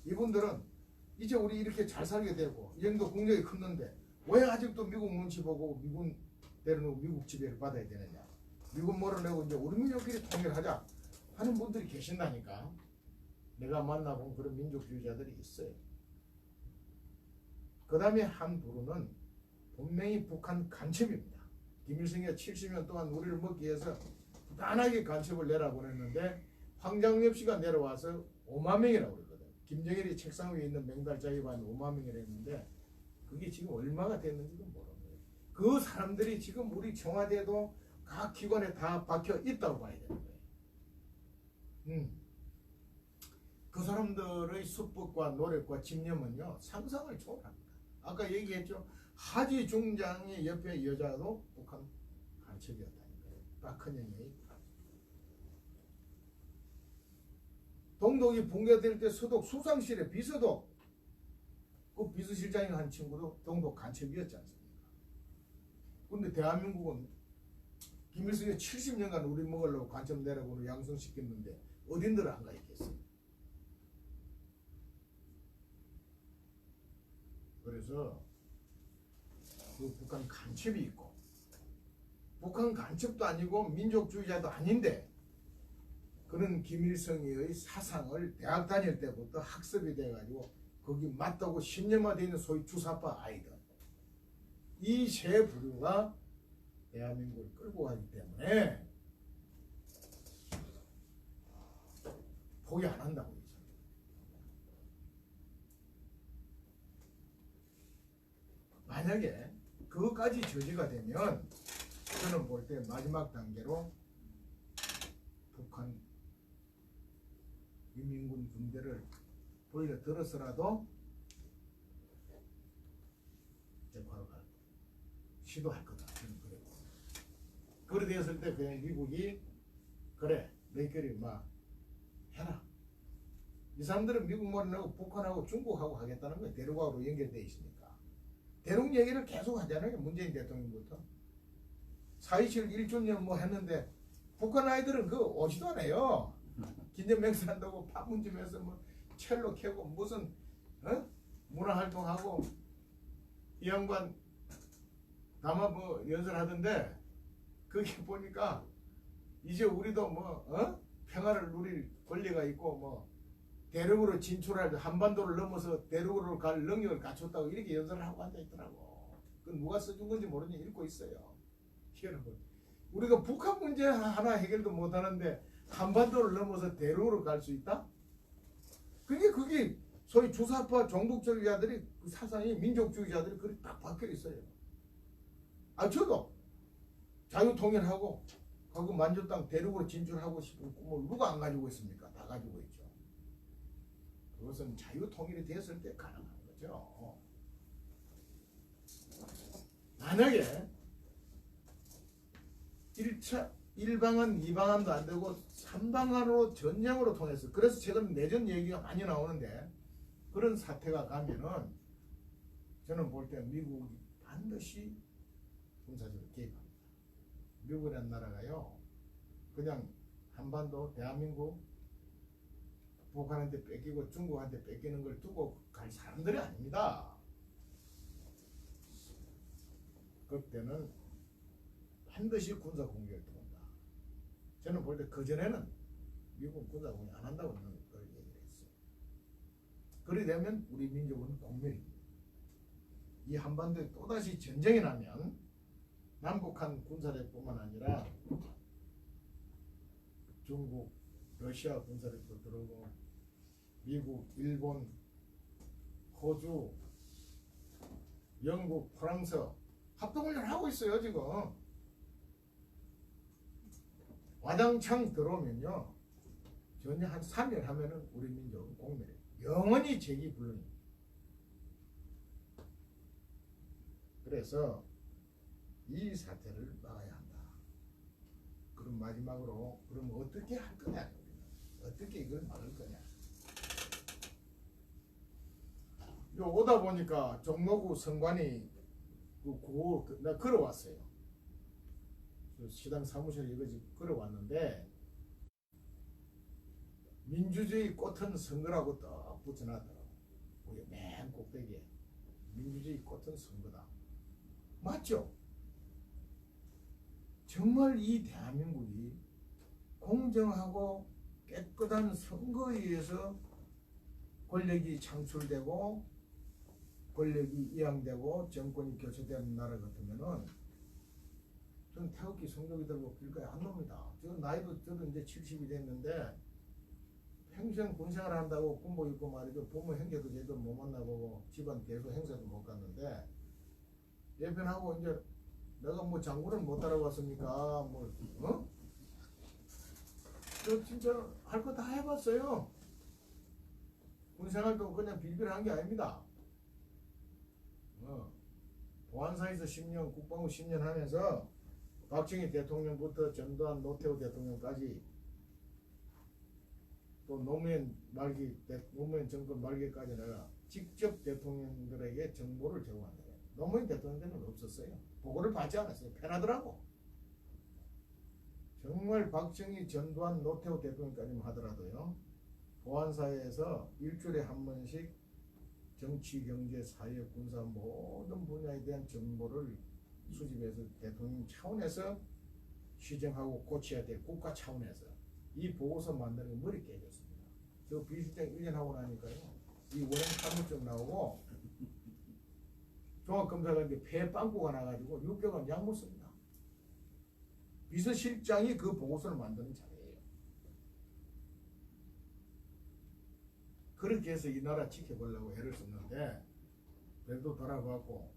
이분들은 이제 우리 이렇게 잘 살게 되고 이 정도 국력이 컸는데 왜 아직도 미국 눈치 보고 미군 내려놓고 미국 지배를 받아야 되느냐. 미군 몰아내고 이제 우리 민족끼리 통일하자 하는 분들이 계신다니까. 내가 만나본 그런 민족주의자들이 있어요. 그 다음에 한 부류는 분명히 북한 간첩입니다. 김일성이 70년 동안 우리를 먹기 위해서 부단하게 간첩을 내라보냈는데 황장엽 씨가 내려와서 5만 명이라고 그러거든. 김정일이 책상 위에 있는 맹달짜기 반 5만 명이라 했는데 그게 지금 얼마가 됐는지도 모르는 거예요. 그 사람들이 지금 우리 청와대도 각 기관에 다 박혀 있다고 봐야 되는 거예요. 그 사람들의 수법과 노력과 집념은요 상상을 초월합니다. 아까 얘기했죠. 하지 중장의 옆에 여자도 북한 간첩이었다니까요. 박헌영이. 동독이 붕괴될 때 서독 수상실의 비서도 그 비서실장이 한 친구도 동독 간첩이었지 않습니까? 근데 대한민국은 김일성이 70년간 우리 먹으려고 간첩 내라고 양성시켰는데 어딘들 안 가 있겠어요. 그래서 그 북한 간첩이 있고 북한 간첩도 아니고 민족주의자도 아닌데 그런 김일성의 사상을 대학 다닐 때부터 학습이 돼가지고 거기 맞다고 신념화되어 있는 소위 주사파 아이들 이 세 부류가 대한민국을 끌고 가기 때문에 포기 안 한다고. 만약에 그것까지 저지가 되면 저는 볼 때 마지막 단계로 북한 인민군 군대를 돌려들어서라도 적화로 갈 시도할 거다. 저는 그래요. 그래 되었을 때 그냥 미국이 그래 너희끼리 막 해라. 이 사람들은 미국 말하고 북한하고 중국하고 하겠다는 거예요. 대륙하고 연결되어 있으니까. 대륙 얘기를 계속 하잖아요. 문재인 대통령부터. 4.27 1주년 뭐 했는데 북한 아이들은 그거 오지도 않아요. 기념 맹세한다고 판문점에서 뭐 첼로 켜고 무슨 문화활동하고 이 양반 다마 뭐 연설하던데 그게 보니까 이제 우리도 뭐 평화를 누릴 권리가 있고 뭐 대륙으로 진출할 한반도를 넘어서 대륙으로 갈 능력을 갖췄다고 이렇게 연설을 하고 앉아 있더라고. 그건 누가 써준 건지 모르니 읽고 있어요. 여러분, 우리가 북한 문제 하나 해결도 못 하는데 한반도를 넘어서 대륙으로 갈 수 있다? 그게 소위 주사파 종북주의자들이 그 사상이 민족주의자들이 그렇게 딱 박혀 있어요. 아 저도 자유통일하고 하고 만주땅 대륙으로 진출하고 싶은 꿈을 누가 안 가지고 있습니까? 다 가지고 있죠. 그것은 자유통일이 됐을 때 가능한 거죠. 만약에 1차 1방안, 2방안도 안 되고 3방안으로 전쟁으로 통해서 그래서 최근 내전 얘기가 많이 나오는데 그런 사태가 가면은 저는 볼 때 미국이 반드시 군사적으로 개입합니다. 미국이라는 나라가요 그냥 한반도 대한민국 북한한테 뺏기고 중국한테 뺏기는 걸 두고 갈 사람들이 아닙니다. 그때는 반드시 군사 공격을 들어온다. 저는 볼 때 그전에는 미국은 군사 공격 안 한다고 저는 그걸 얘기를 했어요. 그리 되면 우리 민족은 공멸입니다. 이 한반도에 또다시 전쟁이 나면 남북한 군사력뿐만 아니라 중국, 러시아 군사력도 들어오고 미국, 일본, 호주, 영국, 프랑스 합동훈련 하고 있어요 지금. 와당창 들어오면요 전혀 한 3일 하면은 우리 민족은 공멸해요. 영원히 재기불능입니다. 그래서 이 사태를 막아야 한다. 그럼 마지막으로 그럼 어떻게 할 거냐? 어떻게 이걸 막을 거냐? 요 오다 보니까 종로구 선관위 나 걸어왔어요. 시당 사무실에 이거지 걸어왔는데 민주주의 꽃은 선거라고 딱 붙여놨더라고. 우리 맨 꼭대기에 민주주의 꽃은 선거다. 맞죠? 정말 이 대한민국이 공정하고 깨끗한 선거에 의해서 권력이 창출되고 권력이 이양되고 정권이 교체되는 나라 같으면은 저는 태극기 성조기 들고 길가에 안 놉니다. 저도 이제 70이 됐는데 평생 군생활 한다고 군복 입고 말이죠. 부모 형제도 제대로 못 만나보고 집안 계속 행사도 못 갔는데 예편하고 이제 내가 뭐 장군을 못 따라왔습니까? 뭐 어? 저 진짜 할 거 다 해봤어요. 군생활도 그냥 빌빌한 게 아닙니다. 보안사에서 10년, 국방부 10년 하면서 박정희 대통령부터 전두환, 노태우 대통령까지 또 노무현 정권 말기까지 내가 직접 대통령들에게 정보를 제공한다. 노무현 대통령 때는 없었어요. 보고를 받지 않았어요. 편하더라고. 정말 박정희, 전두환, 노태우 대통령까지만 하더라도요. 보안사회에서 일주일에 한 번씩 정치, 경제, 사회, 군사 모든 분야에 대한 정보를 수집해서 대통령 차원에서 시정하고 고쳐야 될 국가 차원에서 이 보고서 만드는 게 머리 깨졌습니다. 저 비실장 1년 하고 나니까요. 이 원형 사무증 나오고 종합검사관인데 폐 빵꾸가 나가지고 6개월 약 못 씁니다. 비서실장이 그 보고서를 만드는 자리예요. 그렇게 해서 이 나라 지켜보려고 애를 썼는데 그래도 돌아봤고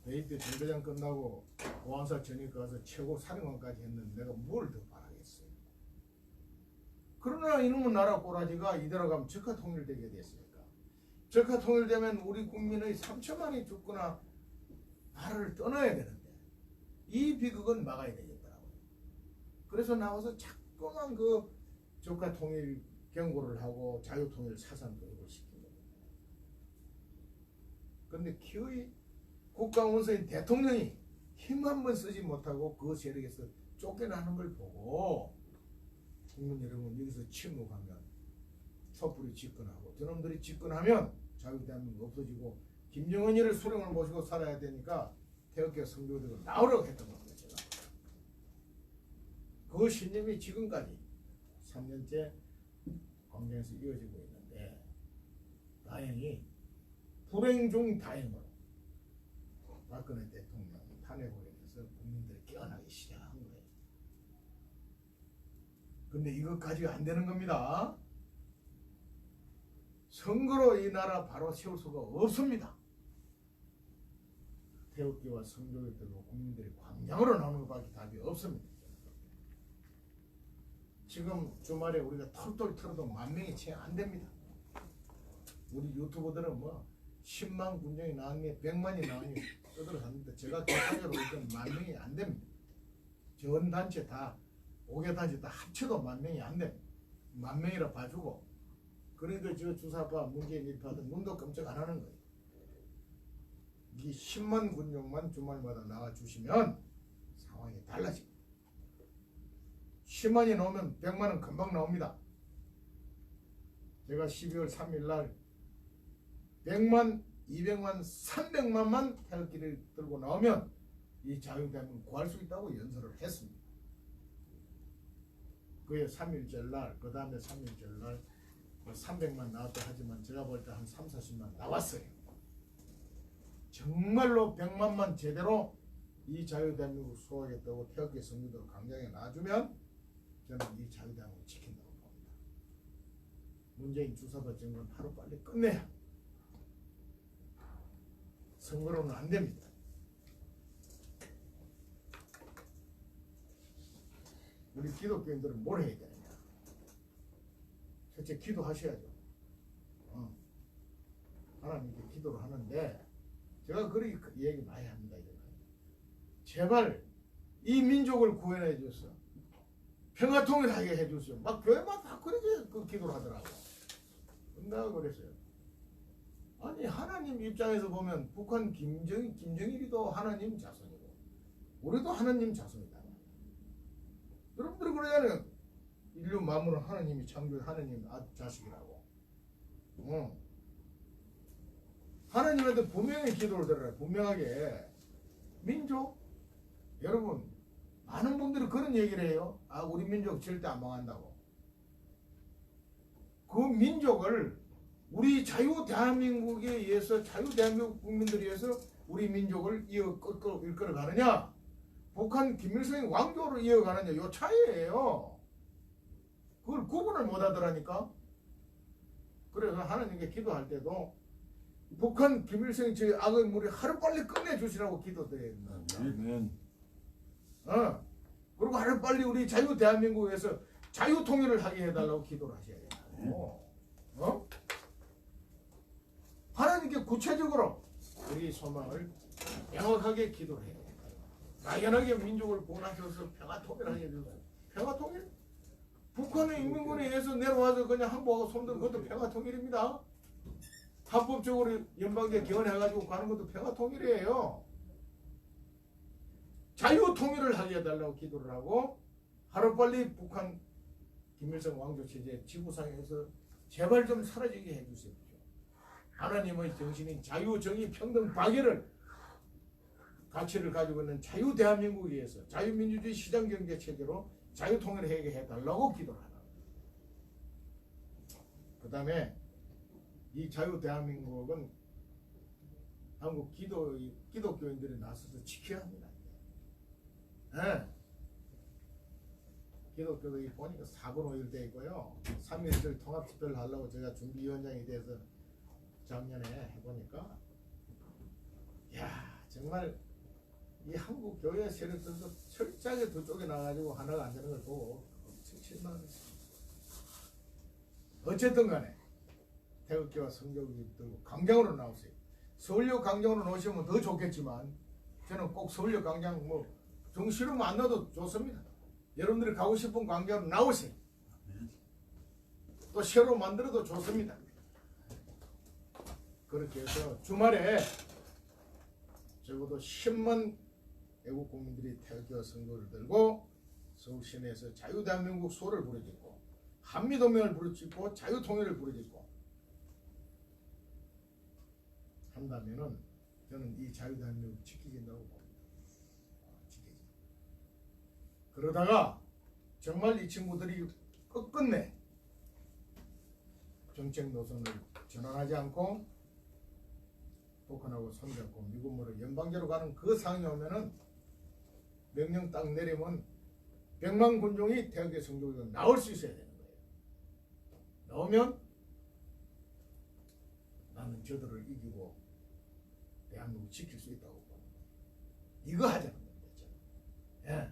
대입대 중대장 끝나고 보안사 전역 가서 최고 사령관까지 했는데 내가 뭘 더 바라겠어요. 그러나 이놈의 나라 꼬라지가 이대로 가면 적화 통일되게 됐으니까 적화 통일되면 우리 국민의 3천만이 죽거나 나라를 떠나야 되는데 이 비극은 막아야 되겠더라고요. 그래서 나와서 자꾸만 그 적화 통일 경고를 하고 자유통일 사상 교육을 시킨 겁니다. 그런데 기어이 국가원수인 대통령이 힘 한 번 쓰지 못하고 그 세력에서 쫓겨나는 걸 보고 국민 여러분 여기서 침묵하면 촛불이 집권하고 저놈들이 집권하면 자유대한민국 없어지고 김정은이를 수령을 모시고 살아야 되니까 태극기 성교대로 나오라고 했던 겁니다. 제가 그 신념이 지금까지 3년째 광장에서 이어지고 있는데 다행히 불행 중 다행으로 박근혜 대통령 탄핵으로 인해서 국민들이 깨어나기 시작한 거예요. 근데 이것까지 안 되는 겁니다. 선거로 이 나라 바로 세울 수가 없습니다. 태극기와 성조기 들고 국민들이 광장으로 나오는 것밖에 답이 없습니다. 지금 주말에 우리가 털털 털어도 10,000명이 채 안 됩니다. 우리 유튜버들은 뭐 10만 군정이 나왔니 100만이 나왔니 떠들어갔는데 제가 객관적으로 볼 때는 10,000명이 안 됩니다. 전 단체 다 5개 단체 다 합쳐도 10,000명이 안 됩니다. 10,000명이라 봐주고 그러니까 저 주사파 문재인 일파들 눈도 깜짝 안 하는 거예요. 이 10만 군정만 주말마다 나와주시면 상황이 달라집니다. 10만이 나오면 100만은 금방 나옵니다. 제가 12월 3일 날 100만, 200만, 300만만 태극기를 들고 나오면 이 자유대한민국 구할 수 있다고 연설을 했습니다. 그게 3일절 날, 그 다음에 3일절 날 300만 나왔다 하지만 제가 볼 때 한 3, 40만 나왔어요. 정말로 100만만 제대로 이 자유대한민국 수호하겠다고 태극기 성주도 광장에 놔주면 저는 이 자유대한민국을 지킨다고 봅니다. 문재인 주사파 정권 하루빨리 끝내야 선거로는 안 됩니다. 우리 기독교인들은 뭘 해야 되느냐? 첫째 기도하셔야죠. 하나님께 기도를 하는데 제가 그렇게 얘기 많이 합니다. 제발 이 민족을 구원해 주소서. 평화통일하게 해 주소서. 막 교회만 다 그렇게 그 기도를 하더라고. 내가 그랬어요. 아니 하나님 입장에서 보면 북한 김정일이도 하나님 자손이고 우리도 하나님 자손이다. 여러분들이 그러잖아요. 인류 만물은 하나님이 창조해 하나님 자식이라고. 하나님한테 분명히 기도를 드려요. 분명하게. 민족? 여러분, 많은 분들이 그런 얘기를 해요. 아, 우리 민족 절대 안 망한다고. 그 민족을 우리 자유 대한민국에 의해서, 자유 대한민국 국민들에 의해서 우리 민족을 이끌어 가느냐, 북한 김일성의 왕조로 이어가느냐, 요 차이예요. 그걸 구분을 못 하더라니까. 그래서 하나님께 기도할 때도 북한 김일성 저 악의 무리 하루빨리 끝내주시라고 기도드려야 된다. 아멘. 그리고 하루빨리 우리 자유 대한민국에서 자유 통일을 하게 해달라고 기도를 하셔야 된다고. 하나님께 구체적으로 우리 소망을 명확하게 기도를 해야 된다. 막연하게 민족을 구원하셔서 평화 통일하게 해주세요. 평화 통일? 북한의 인민군에 의해서 내려와서 그냥 항복하고 손들은 것도 평화 통일입니다. 합법적으로 연방제 개헌해가지고 가는 것도 평화 통일이에요. 자유 통일을 하게 해달라고 기도를 하고 하루빨리 북한 김일성 왕조 체제 지구상에서 제발 좀 사라지게 해주십시오. 하나님의 정신인 자유, 정의, 평등, 박애를 가치를 가지고 있는 자유 대한민국에 의해서 자유민주주의 시장경제 체제로 자유 통일을 하게 해달라고 기도를 하라. 그 다음에 이 자유 대한민국은 한국 기독교인들이 나서서 지켜야 합니다. 네. 기독교도 보니까 4분 5일 돼 있고요. 3.1절 통합투표를 하려고 제가 준비위원장이 돼서 작년에 해보니까 야 정말 이 한국 교회 세력들도 철저하게 두 쪽에 나가지고 하나가 안 되는 걸 보고 엄청 실망했어요. 어쨌든 간에 태극기와 성경을 들고 광장으로 나오세요. 서울역 광장으로 나오시면 더 좋겠지만 저는 꼭 서울역 광장 뭐 정시로 만나도 좋습니다. 여러분들이 가고 싶은 광장으로 나오세요. 또 새로 만들어도 좋습니다. 그렇게 해서 주말에 적어도 10만 외국 국민들이 태극기와 성경을 들고 서울 시내에서 자유대한민국 소를 부르짖고 한미동맹을 부르짖고 자유통일을 부르짖고 한다면은 저는 이 자유대한민국 지키긴다고 봅니다. 지키지. 그러다가 정말 이 친구들이 끝끝내 정책 노선을 전환하지 않고 북한하고 손잡고 미국으로 연방제로 가는 그 상황이 오면은 명령 딱 내리면 100만 군종이 태극기 성조기가 나올 수 있어야 되는 거예요. 나오면 나는 저들을 이기고 대한민국 지킬 수 있다고 봅니다. 이거 하자는 겁니다. 예.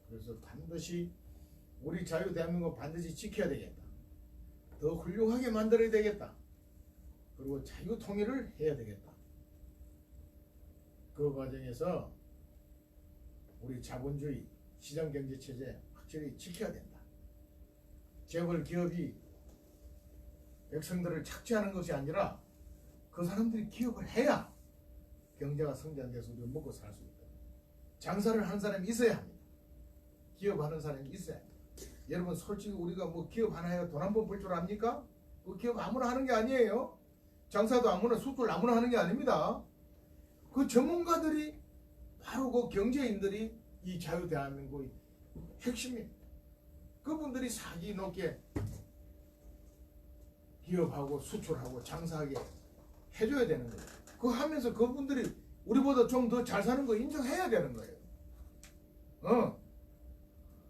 그래서 반드시 우리 자유 대한민국 반드시 지켜야 되겠다. 더 훌륭하게 만들어야 되겠다. 그리고 자유 통일을 해야 되겠다. 그 과정에서 우리 자본주의 시장경제체제 확실히 지켜야 된다. 재벌 기업이 백성들을 착취하는 것이 아니라 그 사람들이 기업을 해야 경제가 성장돼서 우리가 먹고 살 수 있다. 장사를 하는 사람이 있어야 합니다. 기업하는 사람이 있어야 합니다. 여러분 솔직히 우리가 뭐 기업 하나 해야 돈 한 번 벌 줄 압니까? 그 기업 아무나 하는 게 아니에요. 장사도 아무나 수출 아무나 하는 게 아닙니다. 그 전문가들이 바로 그 경제인들이 이 자유 대한민국의 핵심입니다. 그분들이 사기 높게 기업하고 수출하고 장사하게 해줘야 되는 거예요. 그거 하면서 그분들이 우리보다 좀 더 잘 사는 거 인정해야 되는 거예요.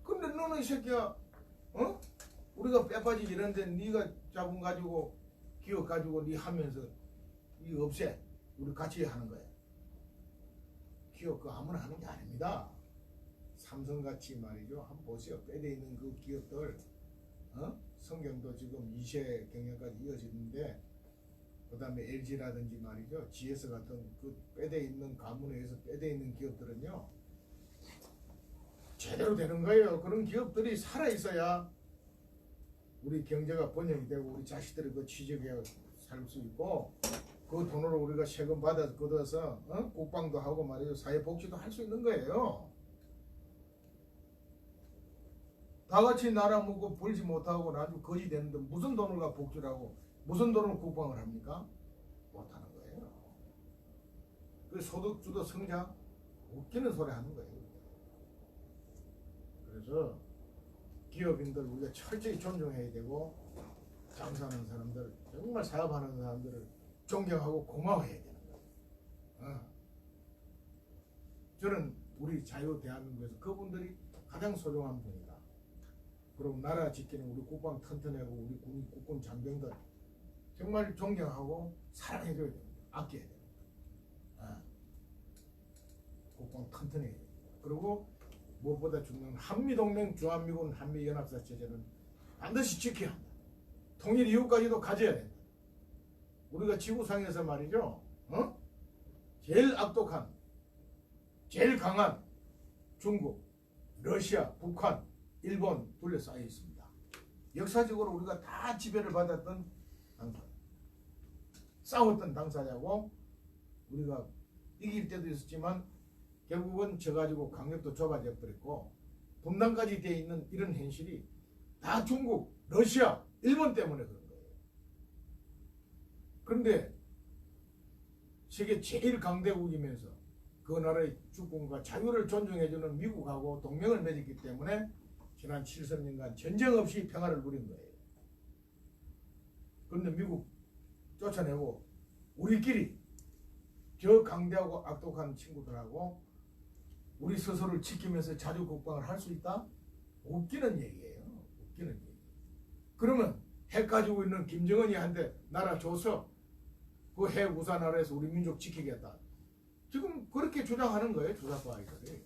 근데 너는 이 새끼야, 우리가 빼빠지지 이런데 네가 자본 가지고 기업 가지고 네 하면서 이거 없애. 우리 같이 하는 거야. 기업 그거 아무나 하는 게 아닙니다. 삼성같이 말이죠. 한번 보세요. 빼대 있는 그 기업들, 성경도 지금 2세 경영까지 이어지는데, 그 다음에 LG라든지 말이죠. GS 같은 그 빼대 있는 가문에 의해서 빼대 있는 기업들은요, 제대로 되는 거예요. 그런 기업들이 살아 있어야 우리 경제가 번영이 되고 우리 자식들이 그 취직해 살 수 있고 그 돈으로 우리가 세금 받아서 걷어서 국방도 하고 말이죠. 사회복지도 할 수 있는 거예요. 다 같이 나라 먹고 벌지 못하고 나중에 거지 되는데 무슨 돈을 갖고 복지를 하고 무슨 돈으로 국방을 합니까? 못하는 거예요. 그 소득주도 성장 웃기는 소리 하는 거예요. 그래서 기업인들 우리가 철저히 존중해야 되고 장사하는 사람들 정말 사업하는 사람들을 존경하고 고마워해야 되는 거예요. 저는 우리 자유 대한민국에서 그분들이 가장 소중한 분이다. 그리고 나라 지키는 우리 국방 튼튼하고 우리 국군 장병들 정말 존경하고 사랑해줘야 됩니다. 아껴야 됩니다. 국방 튼튼해야 됩니다. 그리고 무엇보다 중요한 한미동맹, 주한미군, 한미연합사 체제는 반드시 지켜야 한다. 통일 이후까지도 가져야 된다. 우리가 지구상에서 말이죠, 제일 악독한, 제일 강한 중국, 러시아, 북한, 일본 둘러싸여 있습니다. 역사적으로 우리가 다 지배를 받았던 당사자, 싸웠던 당사자고 우리가 이길 때도 있었지만 결국은 져가지고 강력도 좁아져 버렸고 분단까지 되어 있는 이런 현실이 다 중국, 러시아, 일본 때문에 그런 거예요. 그런데 세계 제일 강대국이면서 그 나라의 주권과 자유를 존중해주는 미국하고 동맹을 맺었기 때문에 지난 70년간 전쟁 없이 평화를 누린 거예요. 그런데 미국 쫓아내고 우리끼리 저 강대하고 악독한 친구들하고 우리 스스로를 지키면서 자주 국방을 할 수 있다? 웃기는 얘기예요. 웃기는 얘기. 그러면 핵 가지고 있는 김정은이 한테 나라 줘서 그 핵 우사 나라에서 우리 민족 지키겠다. 지금 그렇게 주장하는 거예요. 주사파이들이.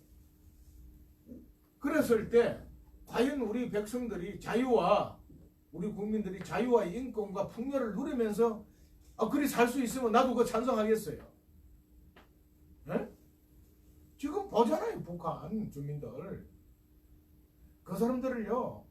그랬을 때 과연 우리 백성들이 자유와 우리 국민들이 자유와 인권과 풍요를 누리면서 그리 살 수 있으면 나도 그거 찬성하겠어요. 네? 지금 보잖아요. 북한 주민들. 그 사람들을요.